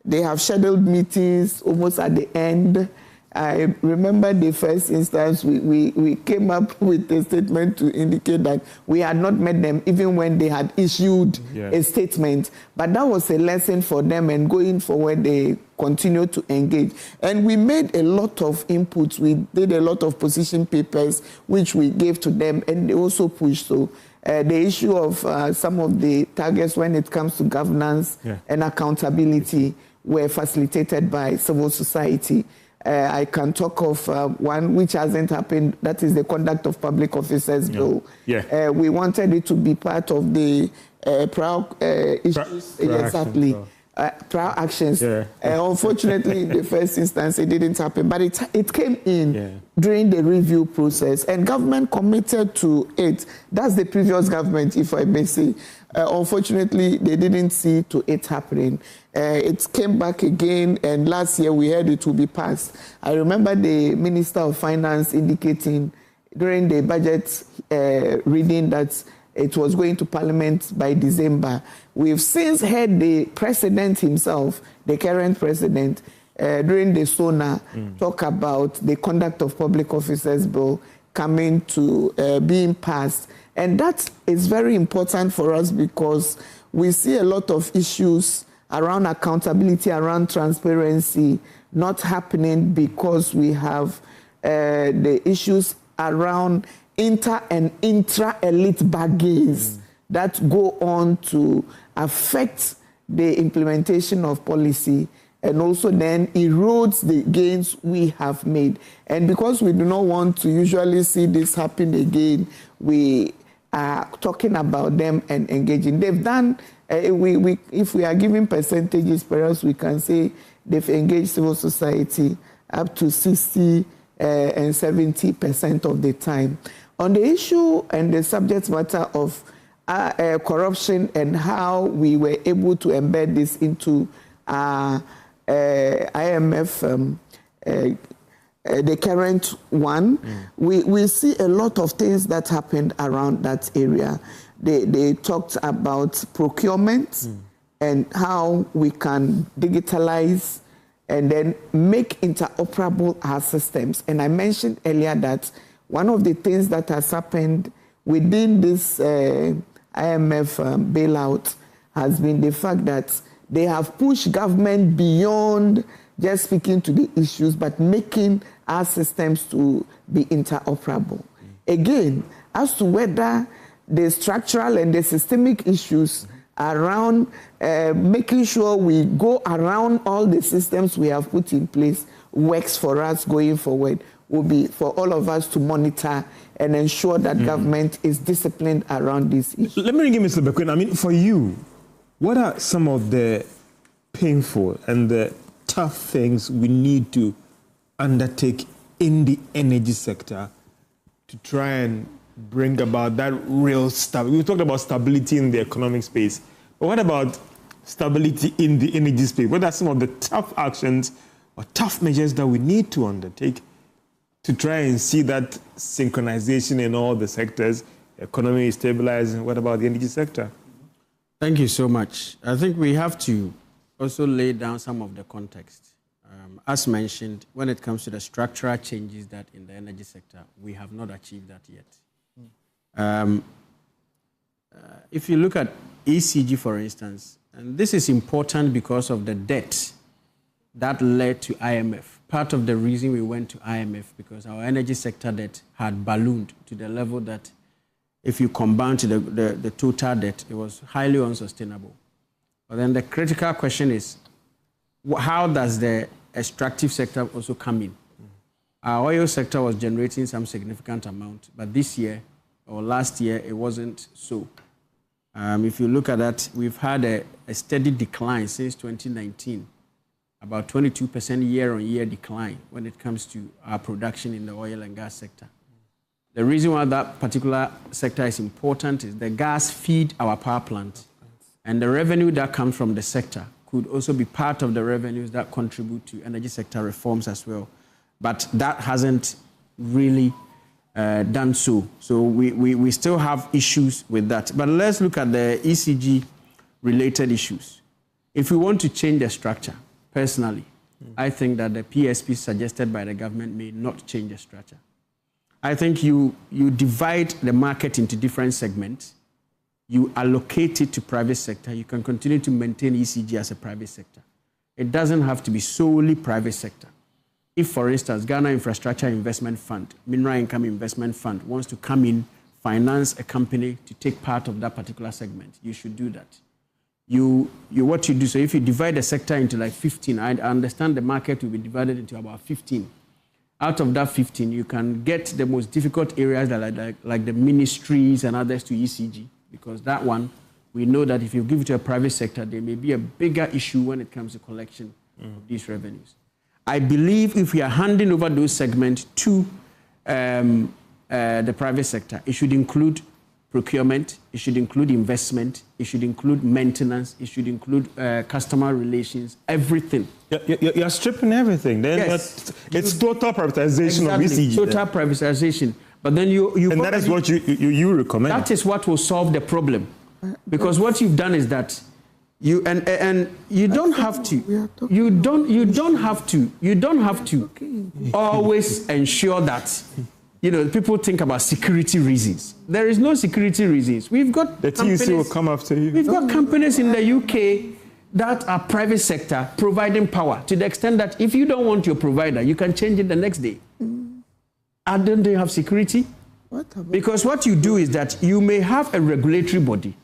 they have scheduled meetings almost at the end, I remember the first instance we came up with a statement to indicate that we had not met them even when they had issued a statement. But that was a lesson for them, and going forward they continued to engage. And we made a lot of inputs. We did a lot of position papers which we gave to them, and they also pushed. So the issue of some of the targets when it comes to governance and accountability were facilitated by civil society. I can talk of one which hasn't happened, that is the Conduct of Public Officers Bill. We wanted it to be part of the issues. Exactly. Prior actions. Unfortunately, in the first instance, it didn't happen, but it came in during the review process, and government committed to it. That's the previous government, if I may say. Unfortunately, they didn't see to it happening. It came back again, and last year we heard it will be passed. I remember the Minister of Finance indicating during the budget reading that it was going to Parliament by December. We've since heard the President himself, the current President, during the SONA, talk about the Conduct of Public Officers Bill coming to being passed. And that is very important for us because we see a lot of issues around accountability, around transparency, not happening because we have the issues around inter and intra-elite bargains that go on to affect the implementation of policy and also then erodes the gains we have made. And because we do not want to usually see this happen again, we are talking about them and engaging. They've done, if we are giving percentages, perhaps we can say they've engaged civil society up to 60 and 70% of the time. On the issue and the subject matter of corruption and how we were able to embed this into IMF, the current one, we see a lot of things that happened around that area. They talked about procurement and how we can digitalize and then make interoperable our systems. And I mentioned earlier that one of the things that has happened within this IMF bailout has been the fact that they have pushed government beyond just speaking to the issues, but making our systems to be interoperable. Again, as to whether the structural and the systemic issues around making sure we go around all the systems we have put in place works for us going forward will be for all of us to monitor and ensure that government is disciplined around these issues. Let me bring in Mr. Bekoe. I mean, for you, what are some of the painful and the tough things we need to undertake in the energy sector to try and bring about that real stability? We talked about stability in the economic space, but what about stability in the energy space? What are some of the tough actions or tough measures that we need to undertake to try and see that synchronization in all the sectors, economy is stabilizing? What about the energy sector? Thank you so much. I think we have to also lay down some of the context. As mentioned, when it comes to the structural changes that in the energy sector, we have not achieved that yet. If you look at ECG, for instance, and this is important because of the debt that led to IMF. Part of the reason we went to IMF because our energy sector debt had ballooned to the level that if you combine to the total debt, it was highly unsustainable. But then the critical question is, how does the extractive sector also come in? Our oil sector was generating some significant amount, but this year or last year, it wasn't so. If you look at that, we've had a steady decline since 2019, about 22% year-on-year decline when it comes to our production in the oil and gas sector. The reason why that particular sector is important is the gas feed our power plant, and the revenue that comes from the sector could also be part of the revenues that contribute to energy sector reforms as well. But that hasn't really done so. So we still have issues with that. But let's look at the ECG-related issues. If we want to change the structure, personally, I think that the PSP suggested by the government may not change the structure. I think you divide the market into different segments. You allocate it to private sector. You can continue to maintain ECG as a private sector. It doesn't have to be solely private sector. If, for instance, Ghana Infrastructure Investment Fund, Mineral Income Investment Fund, wants to come in, finance a company to take part of that particular segment, you should do that. What you do, so if you divide the sector into like 15, I understand the market will be divided into about 15. Out of that 15, you can get the most difficult areas that like the ministries and others to ECG, because that one, we know that if you give it to a private sector, there may be a bigger issue when it comes to collection of these revenues. I believe if we are handing over those segments to the private sector, it should include procurement, it should include investment, it should include maintenance, it should include customer relations, everything. You're stripping everything. Then yes. It's total privatization of ECG. Total privatization. But then and that is what you recommend. That is what will solve the problem. Because what you've done is that you don't have to always ensure that people think about security reasons. There is no security reasons. We've got the TUC will come after you. We've got companies in the UK that are private sector providing power to the extent that if you don't want your provider, you can change it the next day. And then they have security. Because what you do is that you may have a regulatory body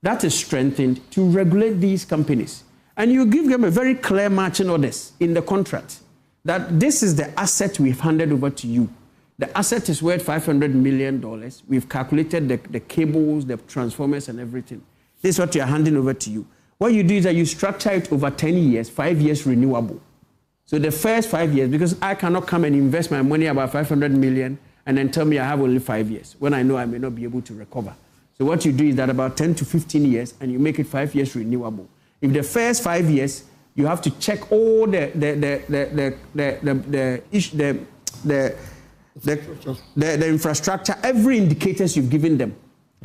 that is strengthened to regulate these companies. And you give them a very clear marching orders in the contract that this is the asset we've handed over to you. The asset is worth $500 million. We've calculated the cables, the transformers, and everything. This is what you're handing over to you. What you do is that you structure it over 10 years, 5 years renewable. So the first 5 years, because I cannot come and invest my money about $500 million and then tell me I have only 5 years, when I know I may not be able to recover. So what you do is that about 10 to 15 years, and you make it 5 years renewable. If the first 5 years, you have to check all the infrastructure, every indicators you've given them,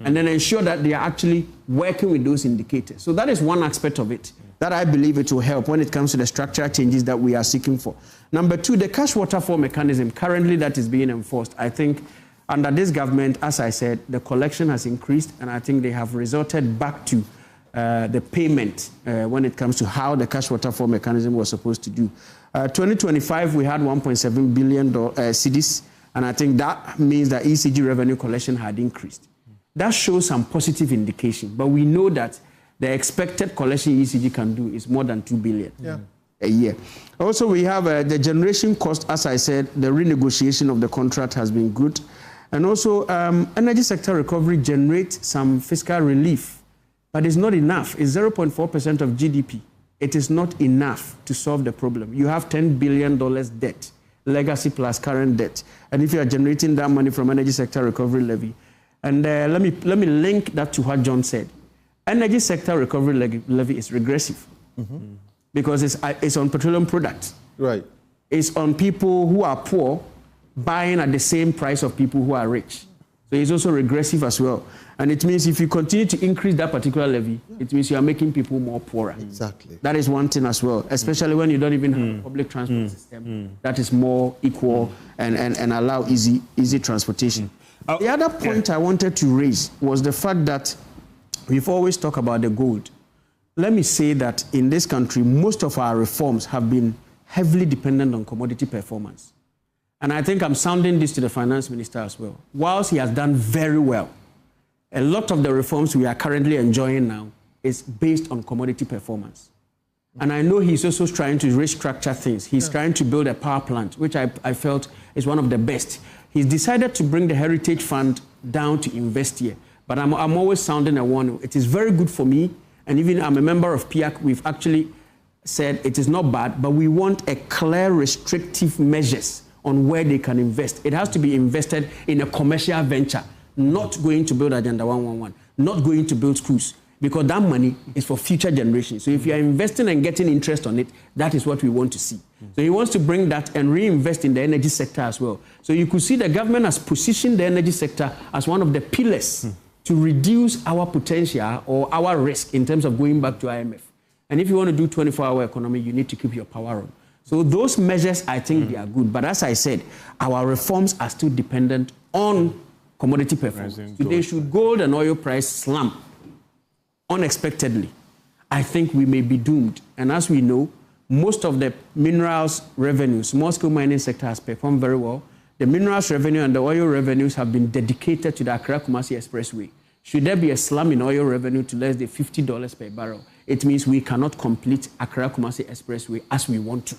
and then ensure that they are actually working with those indicators. So that is one aspect of it that I believe it will help when it comes to the structural changes that we are seeking for. Number two, the cash waterfall mechanism currently that is being enforced. I think under this government, as I said, the collection has increased, and I think they have resorted back to the payment when it comes to how the cash waterfall mechanism was supposed to do. 2025, we had 1.7 billion cedis, and I think that means that ECG revenue collection had increased. That shows some positive indication, but we know that the expected collection ECG can do is more than 2 billion a year. Also, we have the generation cost. As I said, the renegotiation of the contract has been good. And also, energy sector recovery generates some fiscal relief, but it's not enough. It's 0.4% of GDP. It is not enough to solve the problem. You have $10 billion debt, legacy plus current debt. And if you are generating that money from energy sector recovery levy, and let me link that to what John said. Energy sector recovery levy is regressive because it's on petroleum products. Right. It's on people who are poor buying at the same price of people who are rich. So it's also regressive as well. And it means if you continue to increase that particular levy, it means you are making people more poorer. Exactly. That is one thing as well, especially when you don't even have a public transport system that is more equal and allow easy transportation. The other point I wanted to raise was the fact that we've always talked about the gold. Let me say that in this country, most of our reforms have been heavily dependent on commodity performance. And I think I'm sounding this to the finance minister as well. Whilst he has done very well, a lot of the reforms we are currently enjoying now is based on commodity performance. And I know he's also trying to restructure things. He's trying to build a power plant, which I felt is one of the best. He's decided to bring the Heritage Fund down to invest here. But I'm always sounding a warning. It is very good for me. And even I'm a member of PIAC. We've actually said it is not bad, but we want a clear restrictive measures on where they can invest. It has to be invested in a commercial venture, not going to build Agenda 111, not going to build schools, because that money is for future generations. So if you are investing and getting interest on it, that is what we want to see. So he wants to bring that and reinvest in the energy sector as well. So you could see the government has positioned the energy sector as one of the pillars to reduce our potential or our risk in terms of going back to IMF. And if you want to do 24-hour economy, you need to keep your power on. So those measures, I think they are good. But as I said, our reforms are still dependent on commodity performance. Today, should gold and oil price slump unexpectedly, I think we may be doomed. And as we know, most of the minerals revenue, small-scale mining sector has performed very well. The minerals revenue and the oil revenues have been dedicated to the Accra-Kumasi Expressway. Should there be a slump in oil revenue to less than $50 per barrel, it means we cannot complete Accra-Kumasi Expressway as we want to.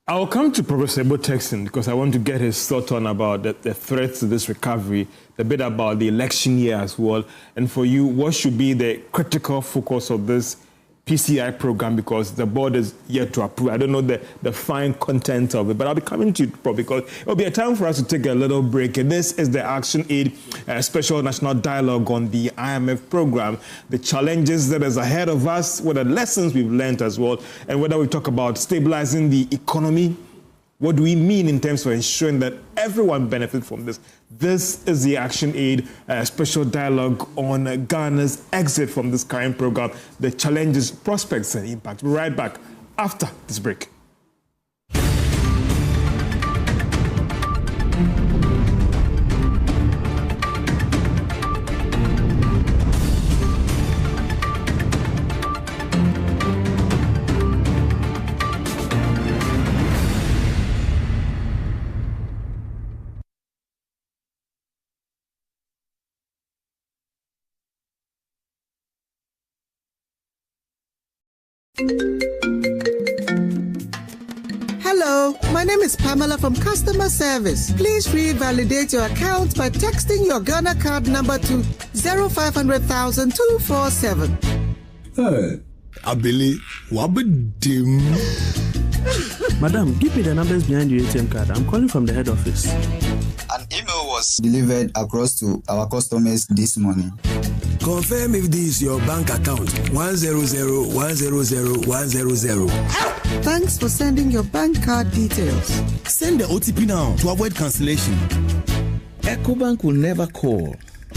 I'll come to Professor Ebo Turkson because I want to get his thought on about the threats to this recovery, a bit about the election year as well. And for you, what should be the critical focus of this PCI program, because the board is yet to approve? I don't know the fine content of it, but I'll be coming to you, because it will be a time for us to take a little break. And this is the ActionAid Special National Dialogue on the IMF program, the challenges that is ahead of us, what are the lessons we've learned as well, and whether we talk about stabilizing the economy. What do we mean in terms of ensuring that everyone benefits from this? This is the ActionAid Special Dialogue on Ghana's exit from this current program, the challenges, prospects, and impact. We'll be right back after this break. Hello, my name is Pamela from Customer Service. Please revalidate your account by texting your Ghana card number to 0500,000 247. Hey, Abili, wabadim. Madam, give me the numbers behind your ATM card. I'm calling from the head office. An email was delivered across to our customers this morning. Confirm if this is your bank account. 100,100,100. Thanks for sending your bank card details. Send the OTP now to avoid cancellation. EcoBank will never call,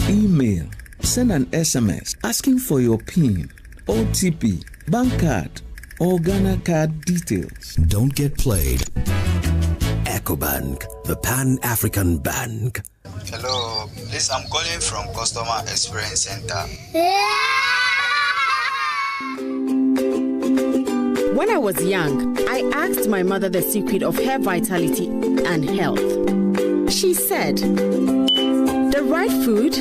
email, send an SMS asking for your PIN, OTP, bank card, or Ghana card details. Don't get played. EcoBank, the Pan-African Bank. Hello, please, I'm calling from Customer Experience Center. When I was young, I asked my mother the secret of hair vitality and health. She said, the right food,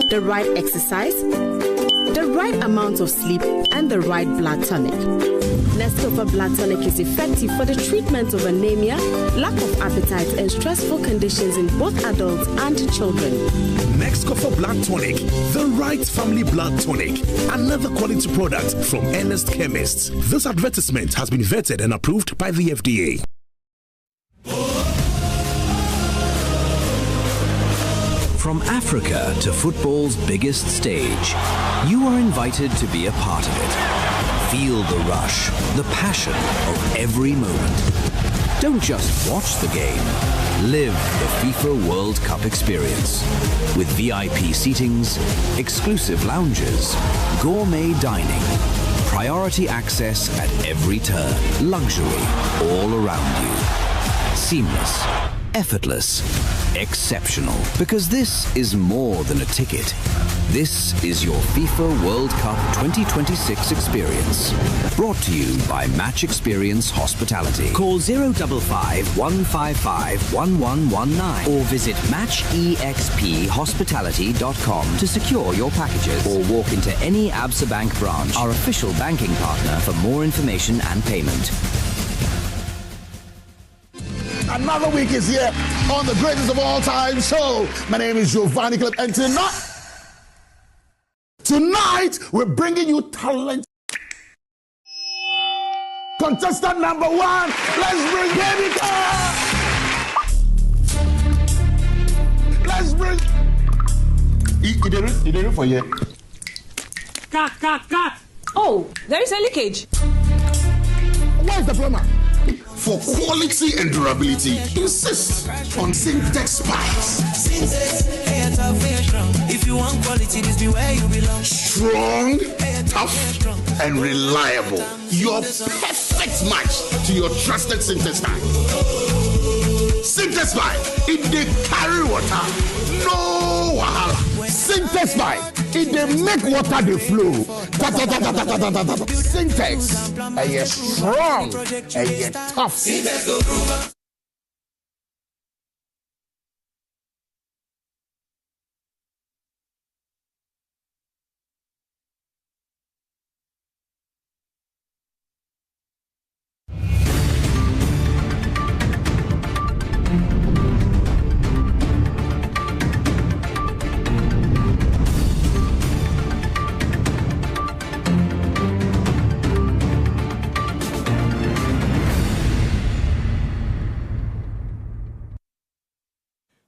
the right exercise, the right amount of sleep, and the right blood tonic. Nescafe Blood Tonic is effective for the treatment of anemia, lack of appetite, and stressful conditions in both adults and children. Nescafe Blood Tonic, the right family blood tonic. Another quality product from Ernest Chemists. This advertisement has been vetted and approved by the FDA. From Africa to football's biggest stage, you are invited to be a part of it. Feel the rush, the passion of every moment. Don't just watch the game. Live the FIFA World Cup experience. With VIP seatings, exclusive lounges, gourmet dining, priority access at every turn, luxury all around you. Seamless, effortless, exceptional. Because this is more than a ticket. This is your FIFA World Cup 2026 experience. Brought to you by Match Experience Hospitality. Call 055 155 1119 or visit matchexphospitality.com to secure your packages, or walk into any Absa Bank branch, our official banking partner, for more information and payment. Another week is here on the greatest of all time show. My name is Giovanni Clip, and tonight we're bringing you talent. Contestant number one, let's bring Bekoe. Let's bring. He did it for you. Cut. Oh, there is a leakage. Where's the plumber? For quality and durability, insist on Syntex pipes. If you want quality, this be where you belong. Strong tough and reliable. Your perfect match to your trusted Syntheside. Syntheside, it dey carry water, no wahala. Syntheside, it dey make water dey flow. Syntex, and you're strong, and you're tough.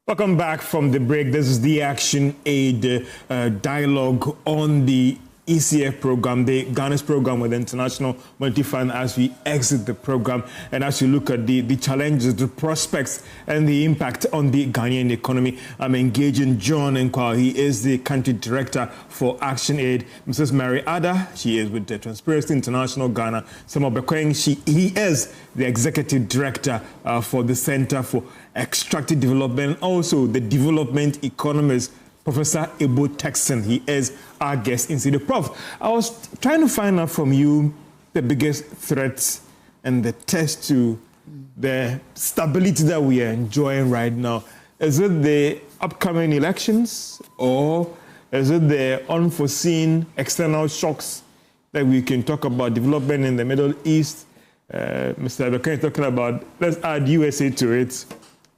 Welcome back from the break. This is the ActionAid dialogue on the ECF program, the Ghana's program with the International Monetary Fund, as we exit the program and as you look at the challenges, the prospects, and the impact on the Ghanaian economy. I'm engaging John Nkaw. He is the country director for ActionAid. Mrs. Mary Addah, she is with the Transparency International Ghana. Bekoe, he is the executive director for the Center for Extractive Development, also the development economist, Professor Ebo Turkson. He is our guest in the Prof. I was trying to find out from you the biggest threats and the test to the stability that we are enjoying right now. Is it the upcoming elections, or is it the unforeseen external shocks that we can talk about, development in the Middle East? Mr. Bekoe is talking about, let's add USA to it,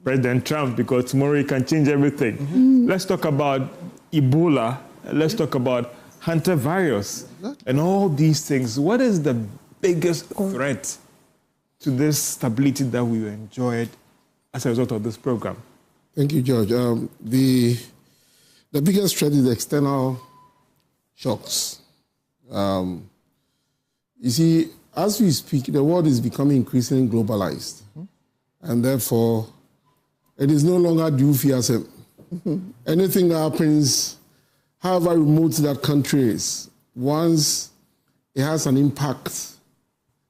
President Trump, because tomorrow he can change everything. Mm-hmm. Let's talk about Ebola. Let's talk about hantavirus and all these things. What is the biggest threat to this stability that we enjoyed as a result of this program? Thank you, George. The biggest threat is the external shocks. You see, as we speak, the world is becoming increasingly globalized. Mm-hmm. And therefore, it is no longer due fearsome. Mm-hmm. Anything that happens, however remote that country is, once it has an impact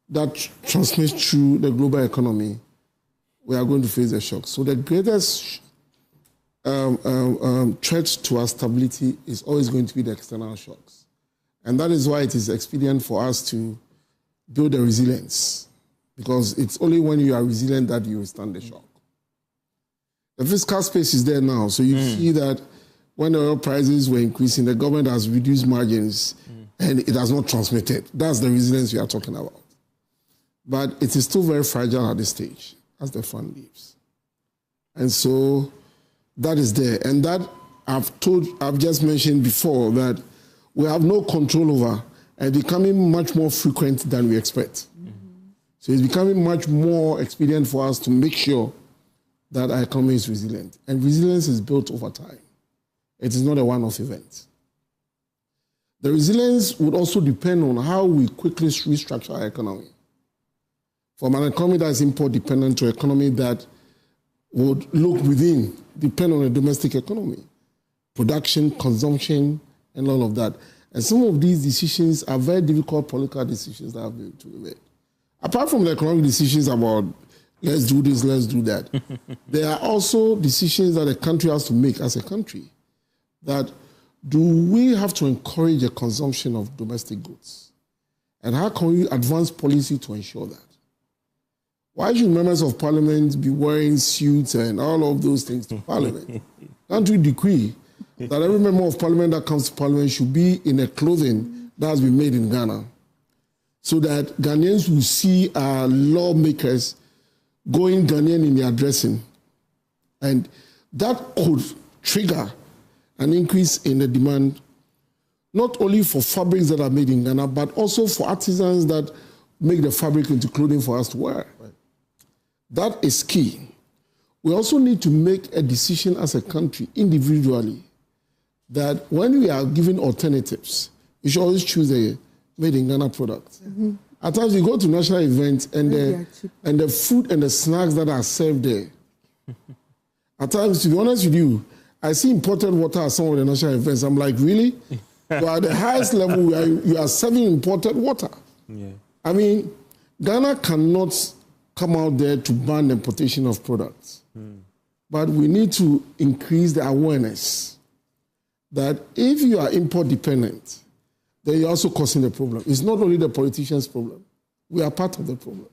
that transmits through the global economy, we are going to face a shock. So the greatest threat to our stability is always going to be the external shocks. And that is why it is expedient for us to build the resilience, because it's only when you are resilient that you withstand the shock. The fiscal space is there now, so you see that when the oil prices were increasing, the government has reduced margins and it has not transmitted. That's the resilience we are talking about. But it is still very fragile at this stage as the fund leaves. And so that is there. And that I've just mentioned before that we have no control over and becoming much more frequent than we expect. Mm-hmm. So it's becoming much more expedient for us to make sure that our economy is resilient. And resilience is built over time. It is not a one-off event. The resilience would also depend on how we quickly restructure our economy. From an economy that is import-dependent to an economy that would look within, depend on the domestic economy, production, consumption, and all of that. And some of these decisions are very difficult political decisions that have been to be made. Apart from the economic decisions about let's do this, let's do that. There are also decisions that a country has to make as a country. That do we have to encourage the consumption of domestic goods? And how can we advance policy to ensure that? Why should members of parliament be wearing suits and all of those things to parliament? Can't we decree that every member of parliament that comes to parliament should be in a clothing that has been made in Ghana, so that Ghanaians will see our lawmakers going Ghanaian in their dressing? And that could trigger an increase in the demand, not only for fabrics that are made in Ghana, but also for artisans that make the fabric into clothing for us to wear. Right. That is key. We also need to make a decision as a country, individually, that when we are given alternatives, we should always choose a made in Ghana product. Mm-hmm. At times you go to national events and the food and the snacks that are served there. At times, to be honest with you, I see imported water at some of the national events. I'm like, really? So at the highest level, you are serving imported water. Yeah. I mean, Ghana cannot come out there to ban the importation of products. But we need to increase the awareness that if you are import dependent, then you're also causing the problem. It's not only the politicians' problem. We are part of the problem.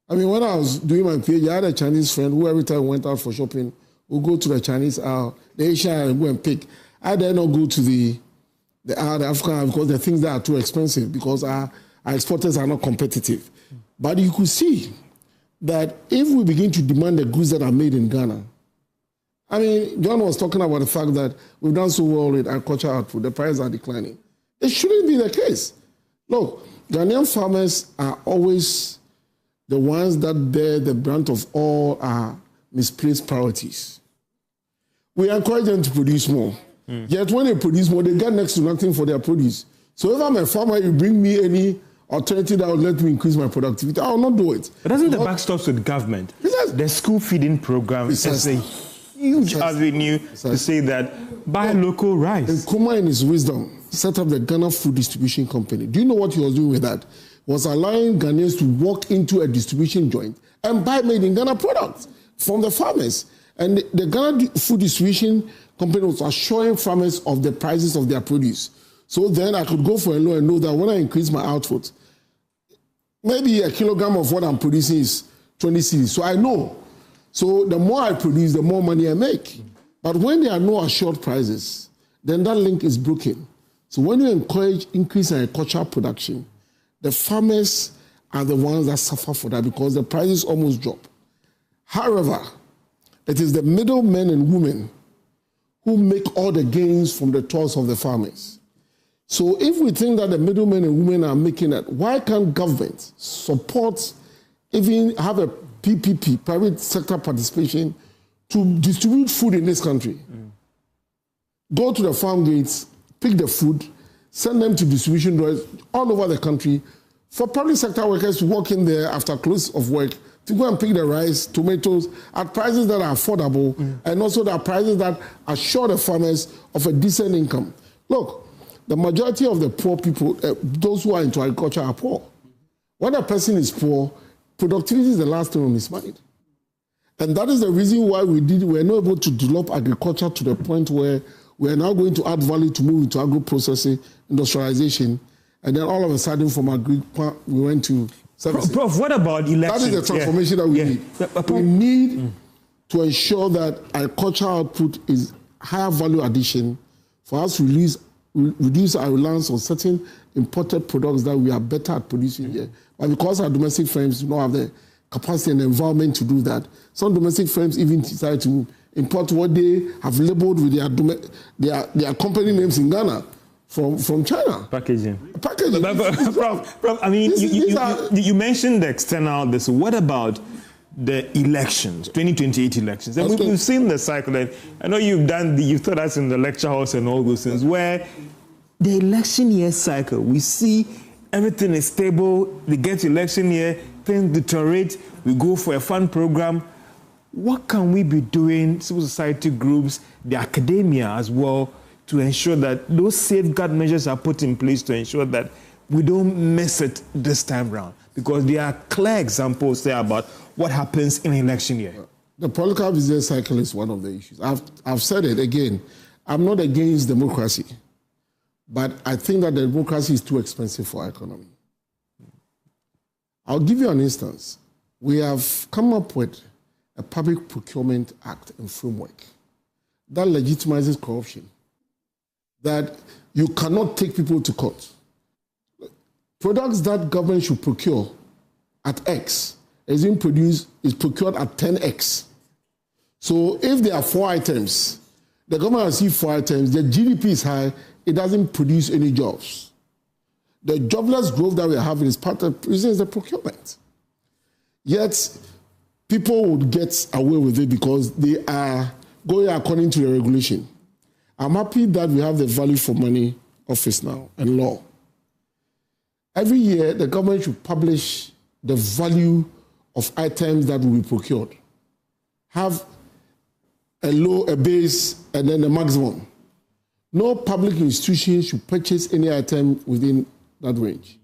I mean, when I was doing my PhD, I had a Chinese friend who every time we went out for shopping would go to the Chinese aisle, the Asian aisle, and go and pick. I dare not go to the African aisle because the things that are too expensive because our exporters are not competitive. But you could see that if we begin to demand the goods that are made in Ghana, I mean, John was talking about the fact that we've done so well with agricultural output, the prices are declining. It shouldn't be the case. Look, Ghanaian farmers are always the ones that bear the brunt of all our misplaced priorities. We encourage them to produce more. Yet when they produce more, they get next to nothing for their produce. So if I'm a farmer, you bring me any alternative that will let me increase my productivity, I will not do it. But doesn't the buck stop with government? The school feeding program is a huge avenue to say that buy local rice. Nkaw in his wisdom set up the Ghana Food Distribution Company. Do you know what he was doing with that? He was allowing Ghanaians to walk into a distribution joint and buy made in Ghana products from the farmers. And the Ghana Food Distribution Company was assuring farmers of the prices of their produce. So then I could go for a loan and know that when I increase my output, maybe a kilogram of what I'm producing is 20 cedis. So I know. So the more I produce, the more money I make. But when there are no assured prices, then that link is broken. So when you encourage increase in agricultural production, the farmers are the ones that suffer for that because the prices almost drop. However, it is the middlemen and women who make all the gains from the toils of the farmers. So if we think that the middlemen and women are making it, why can't government support, even have a PPP, private sector participation, to distribute food in this country? Go to the farm gates, pick the food, send them to distribution doors all over the country for public sector workers to walk in there after close of work to go and pick the rice, tomatoes at prices that are affordable and also the prices that assure the farmers of a decent income. Look, the majority of the poor people, those who are into agriculture are poor. When a person is poor, productivity is the last thing on his mind. And that is the reason why we were not able to develop agriculture to the point where we are now going to add value to move into agro-processing, industrialization, and then all of a sudden from agri, we went to services. Prof, what about elections? That is the transformation that we need. We need to ensure that agricultural output is higher value addition for us to reduce our reliance on certain imported products that we are better at producing here. But because our domestic firms do not have the capacity and the environment to do that, some domestic firms even decide to import what they have labeled with their company names in Ghana from China. Packaging. Prof, I mean, you mentioned the external this. What about the elections, 2028 elections? And we've seen the cycle. And I know you've taught us in the lecture halls and all those things, where the election year cycle, we see everything is stable. We get to election year, things deteriorate. We go for a fun program. What can we be doing, civil society groups, the academia as well, to ensure that those safeguard measures are put in place to ensure that we don't miss it this time around? Because there are clear examples there about what happens in an election year. The political business cycle is one of the issues. I've said it again. I'm not against democracy, but I think that the democracy is too expensive for our economy. I'll give you an instance. We have come up with a Public Procurement Act and framework that legitimizes corruption, that you cannot take people to court. Products that government should procure at X is procured at 10X. So if there are 4 items, the government has seen 4 items, the GDP is high, it doesn't produce any jobs. The jobless growth that we are having is part of the procurement. Yet, people would get away with it because they are going according to the regulation. I'm happy that we have the value for money office now and law. Every year, the government should publish the value of items that will be procured. Have a low, a base, and then a maximum. No public institution should purchase any item within that range,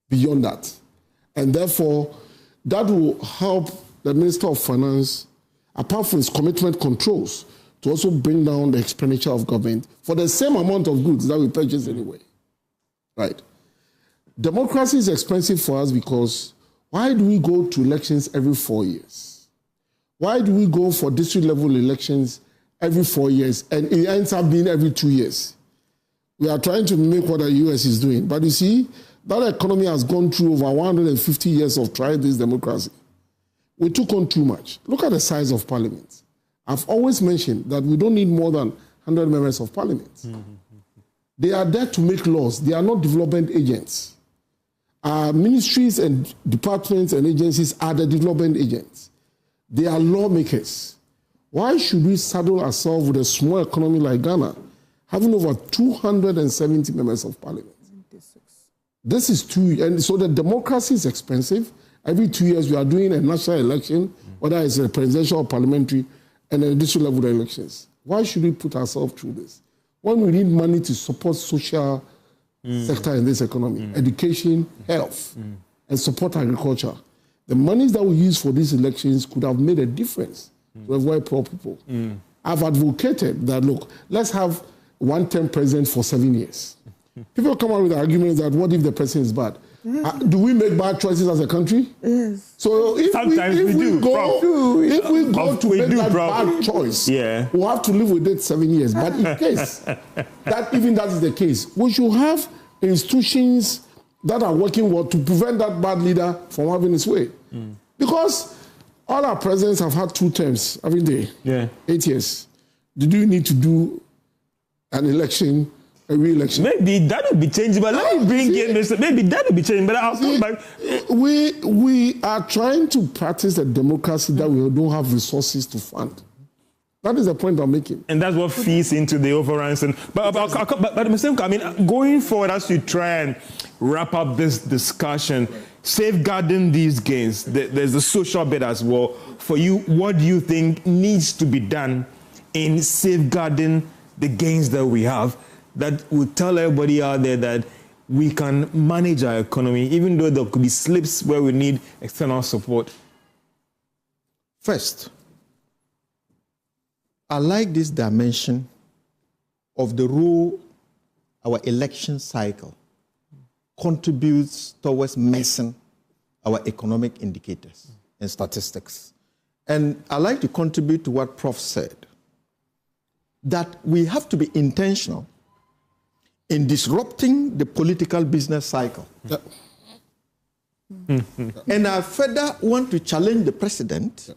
beyond that. And therefore, that will help the Minister of Finance, apart from its commitment controls, to also bring down the expenditure of government for the same amount of goods that we purchase anyway. Right? Democracy is expensive for us because why do we go to elections every 4 years? Why do we go for district level elections every 4 years and it ends up being every 2 years? We are trying to mimic what the US is doing. But you see, that economy has gone through over 150 years of trying this democracy. We took on too much. Look at the size of parliament. I've always mentioned that we don't need more than 100 members of parliament. They are there to make laws. They are not development agents. Our ministries and departments and agencies are the development agents. They are lawmakers. Why should we saddle ourselves with a small economy like Ghana, having over 270 members of parliament? This is and so the democracy is expensive. Every 2 years we are doing a national election, whether it's a presidential or parliamentary, and a district level elections. Why should we put ourselves through this? When we need money to support social sector in this economy, education, health, and support agriculture, the monies that we use for these elections could have made a difference to avoid poor people. I've advocated that, look, let's have one-term president for 7 years. People come out with arguments that what if the president is bad? Do we make bad choices as a country? Yes. So if we go to make that bad choice, we'll have to live with it 7 years. But in case that even that is the case, we should have institutions that are working well to prevent that bad leader from having his way. Because all our presidents have had 2 terms, haven't they? 8 years. Did you need to do an election? A re-election. Maybe that will be changed, but let me bring in Mr. Maybe that will be changed, but I'll come back. We are trying to practice a democracy that we don't have resources to fund. That is the point I'm making. And that's what feeds into the overruns. But Mr. Nkaw, I mean, going forward as you try and wrap up this discussion, safeguarding these gains, there's the social bit as well. For you, what do you think needs to be done in safeguarding the gains that we have, that will tell everybody out there that we can manage our economy, even though there could be slips where we need external support? First, I like this dimension of the role our election cycle contributes towards messing our economic indicators and statistics. And I like to contribute to what Prof said, that we have to be intentional in disrupting the political business cycle. And I further want to challenge the president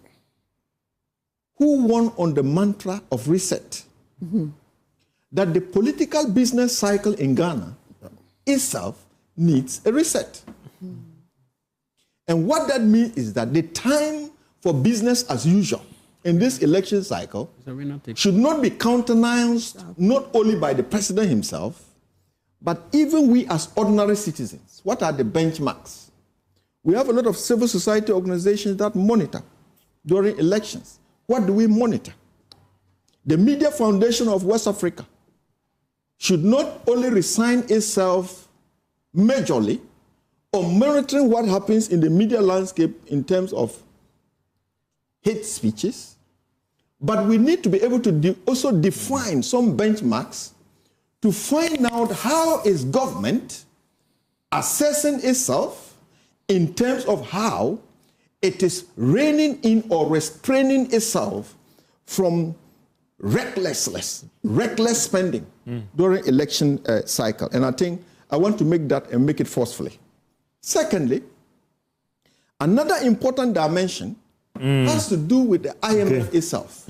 who won on the mantra of reset, that the political business cycle in Ghana itself needs a reset. And what that means is that the time for business as usual in this election cycle should not be countenanced not only by the president himself, but even we as ordinary citizens. What are the benchmarks? We have a lot of civil society organizations that monitor during elections. What do we monitor? The Media Foundation of West Africa should not only resign itself majorly on monitoring what happens in the media landscape in terms of hate speeches, but we need to be able to also define some benchmarks to find out how is government assessing itself in terms of how it is reining in or restraining itself from reckless spending during election cycle. And I think I want to make that and make it forcefully. Secondly, another important dimension has to do with the IMF itself.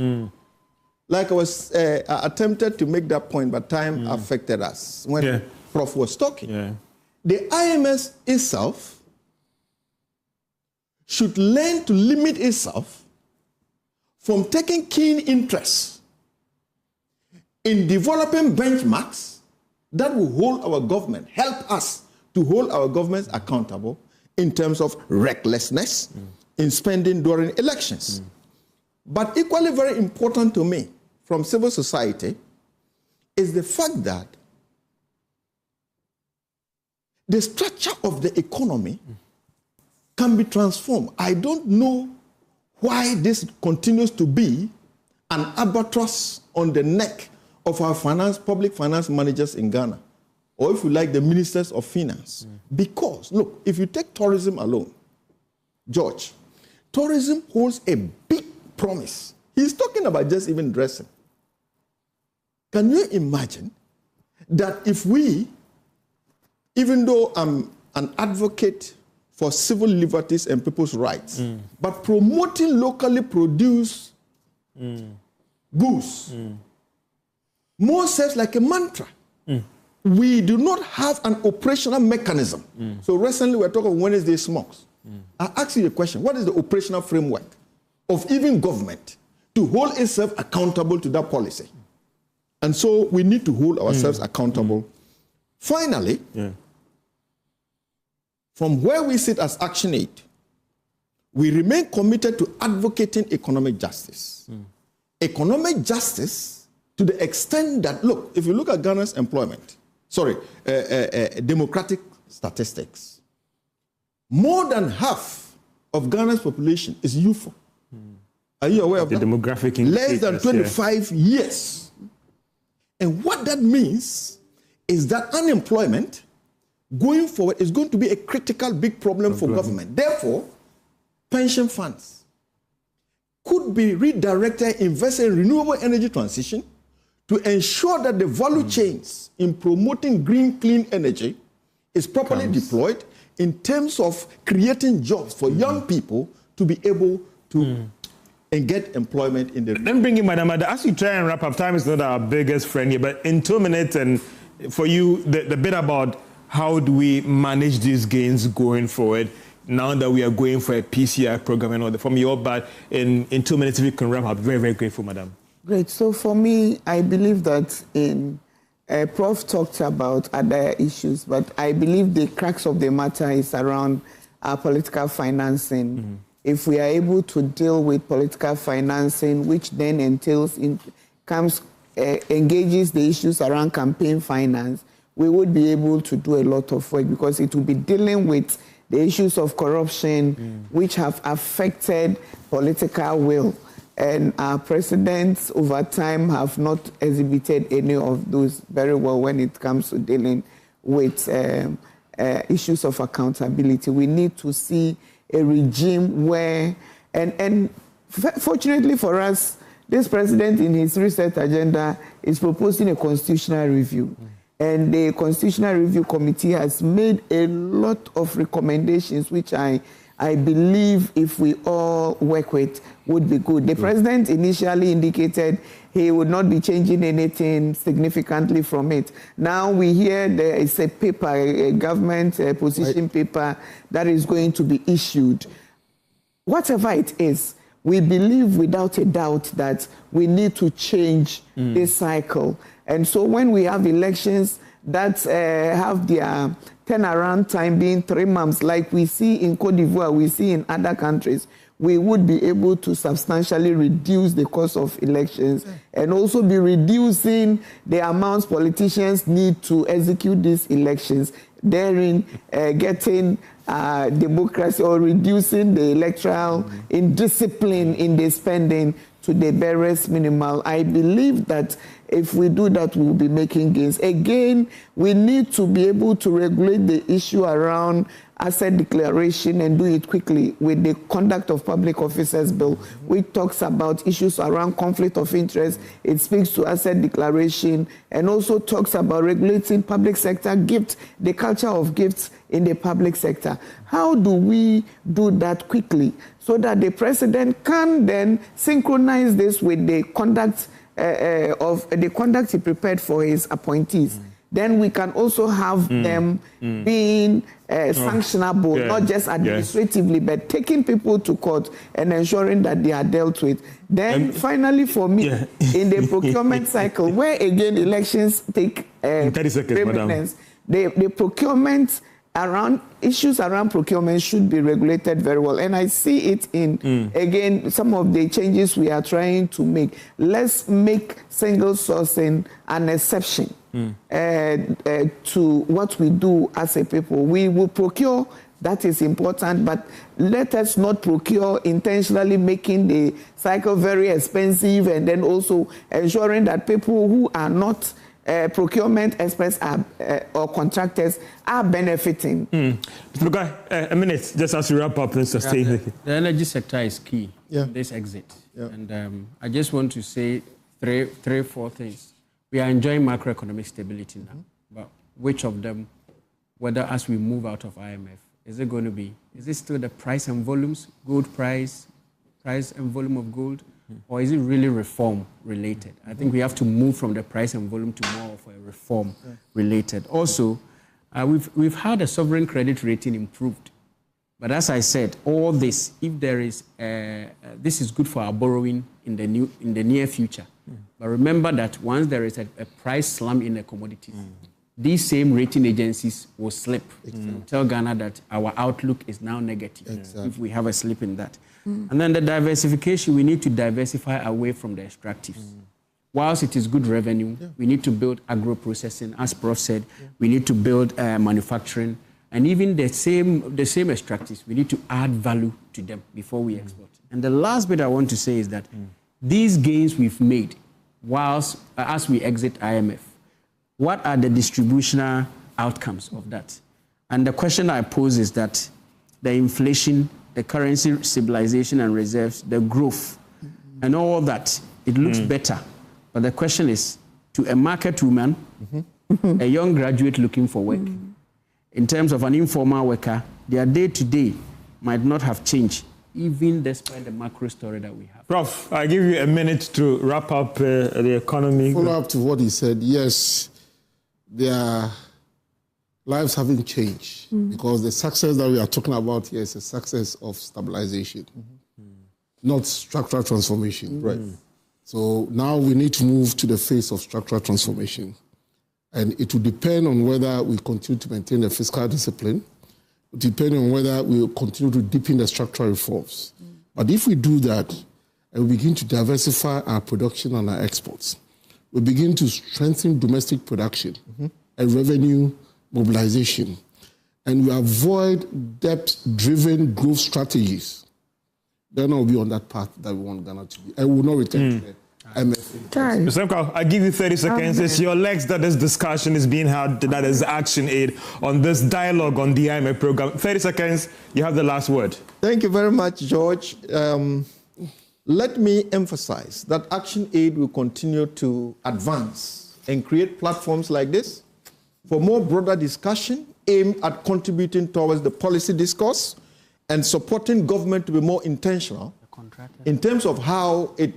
Like I was attempted to make that point, but time affected us when Prof was talking. The IMF itself should learn to limit itself from taking keen interest in developing benchmarks that will hold our government, help us to hold our governments accountable in terms of recklessness in spending during elections. But equally very important to me from civil society is the fact that the structure of the economy can be transformed. I don't know why this continues to be an albatross on the neck of our public finance managers in Ghana, or if you like, the ministers of finance. Because, look, if you take tourism alone, George, tourism holds a big promise. He's talking about just even dressing. Can you imagine that if we, even though I'm an advocate for civil liberties and people's rights, but promoting locally produced goods more serves like a mantra. We do not have an operational mechanism. So recently we're talking Wednesday smokes. I ask you a question. What is the operational framework of even government to hold itself accountable to that policy? And so we need to hold ourselves accountable. Finally, from where we sit as ActionAid, we remain committed to advocating economic justice. Economic justice to the extent that, look, if you look at Ghana's democratic statistics, more than half of Ghana's population is youthful. Are you aware of that? The demographic less than 25 years. And what that means is that unemployment going forward is going to be a critical big problem for government. Therefore, pension funds could be redirected, invested in renewable energy transition to ensure that the value chains in promoting green, clean energy is properly deployed in terms of creating jobs for young people to be able to and get employment in the... Then bring in Madam Addah. As you try and wrap up, time is not our biggest friend here, but in 2 minutes, and for you, the bit about how do we manage these gains going forward now that we are going for a PCR program and all that. From your part, in 2 minutes, if you can wrap up, very, very grateful, Madam. Great. So for me, I believe that Prof talked about other issues, but I believe the crux of the matter is around our political financing. If we are able to deal with political financing, which then engages the issues around campaign finance, we would be able to do a lot of work, because it will be dealing with the issues of corruption, which have affected political will. And our presidents over time have not exhibited any of those very well when it comes to dealing with issues of accountability. We need to see a regime where, and fortunately for us, this president in his reset agenda is proposing a constitutional review. And the Constitutional Review Committee has made a lot of recommendations, which I believe if we all work with would be good. The president initially indicated he would not be changing anything significantly from it. Now we hear there is a paper, a government position paper that is going to be issued. Whatever it is, we believe without a doubt that we need to change this cycle. And so when we have elections that have their turnaround time being 3 months, like we see in Côte d'Ivoire, we see in other countries, we would be able to substantially reduce the cost of elections and also be reducing the amounts politicians need to execute these elections, therein getting democracy or reducing the electoral indiscipline in the spending to the barest minimal. I believe that if we do that, we will be making gains. Again, we need to be able to regulate the issue around asset declaration and do it quickly with the Conduct of Public Officers Bill, which talks about issues around conflict of interest. It speaks to asset declaration and also talks about regulating public sector gifts, the culture of gifts in the public sector. How do we do that quickly so that the president can then synchronize this with the conduct he prepared for his appointees? Then we can also have them being sanctionable, not just administratively, but taking people to court and ensuring that they are dealt with. Then finally, for me, in the procurement cycle, where again elections take 30 seconds, preeminence, the procurement issues around procurement should be regulated very well. And I see it in, again, some of the changes we are trying to make. Let's make single sourcing an exception to what we do as a people. We will procure, that is important, but let us not procure intentionally making the cycle very expensive and then also ensuring that people who are not procurement experts or contractors are benefiting. Mr. Bekoe, a minute, just as we wrap up and sustain. The energy sector is key in this exit. And I just want to say three, four things. We are enjoying macroeconomic stability now, but which of them, whether as we move out of IMF, is it going to be, is it still the price and volumes, gold price and volume of gold, or is it really reform related? I think we have to move from the price and volume to more of a reform related. Also, we've had a sovereign credit rating improved. But as I said, all this, if there is, this is good for our borrowing in the near future. But remember that once there is a price slump in the commodities, these same rating agencies will slip and tell Ghana that our outlook is now negative if we have a slip in that. And then the diversification, we need to diversify away from the extractives. Whilst it is good revenue, we need to build agro-processing. As Prof said, we need to build manufacturing. And even the same extractives, we need to add value to them before we export. And the last bit I want to say is that these gains we've made, whilst as we exit IMF, what are the distributional outcomes of that? And the question I pose is that the inflation, the currency stabilization and reserves, the growth, and all that, it looks better. But the question is, to a market woman, a young graduate looking for work, in terms of an informal worker, their day-to-day might not have changed, even despite the macro story that we have. Prof, I give you a minute to wrap up the economy. Follow up to what he said. Yes, their lives haven't changed because the success that we are talking about here is a success of stabilization, not structural transformation. Right. So now we need to move to the phase of structural transformation. And it will depend on whether we continue to maintain the fiscal discipline, depending on whether we will continue to deepen the structural reforms. But if we do that, and we begin to diversify our production and our exports, we begin to strengthen domestic production and revenue mobilization, and we avoid debt-driven growth strategies, then I'll be on that path that we want Ghana to be. I will not return to the IMF. Mr. Nkaw, I give you 30 seconds. It's your legs that this discussion is being held, that is ActionAid on this dialogue on the IMF program. 30 seconds, you have the last word. Thank you very much, George. Let me emphasize that ActionAid will continue to advance and create platforms like this for more broader discussion aimed at contributing towards the policy discourse and supporting government to be more intentional in terms of how it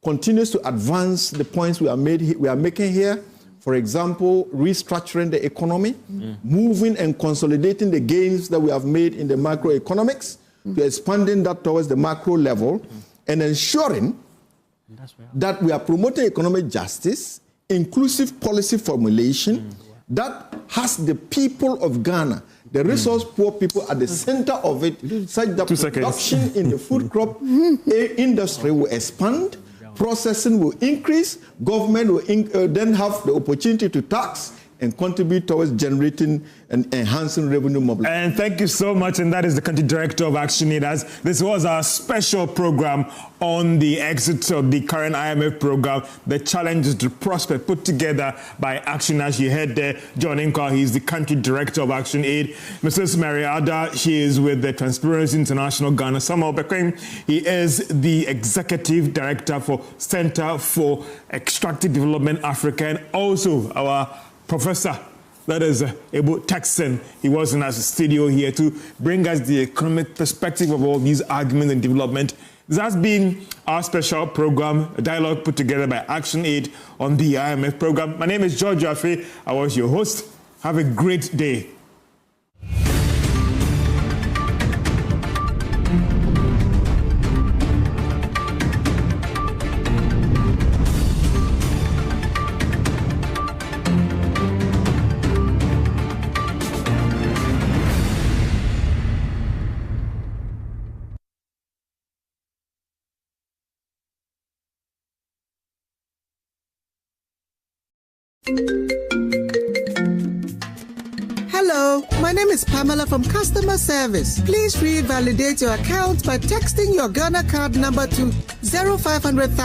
continues to advance the points we are making here. For example, restructuring the economy, moving and consolidating the gains that we have made in the macroeconomics, to expanding that towards the macro level, and ensuring that we are promoting economic justice, inclusive policy formulation that has the people of Ghana, the resource-poor people at the center of it, such that production in the food crop industry will expand, processing will increase, government will then have the opportunity to tax and contribute towards generating and enhancing revenue mobility. And thank you so much. And that is the country director of ActionAid. As this was our special program on the exit of the current IMF program, the challenges to prosper, put together by Action. As you heard there, John Nkaw, he's the country director of ActionAid. Mrs. Mary Addah, she is with the Transparency International Ghana. Samuel Bekoe, he is the executive director for Center for Extractive Development Africa, and also our professor, that is Ebo Turkson. He was in our studio here to bring us the economic perspective of all these arguments and development. This has been our special program, a dialogue put together by ActionAid on the IMF program. My name is George Afe. I was your host. Have a great day. Hello, my name is Pamela from Customer Service. Please revalidate your account by texting your Ghana card number to 0500,000.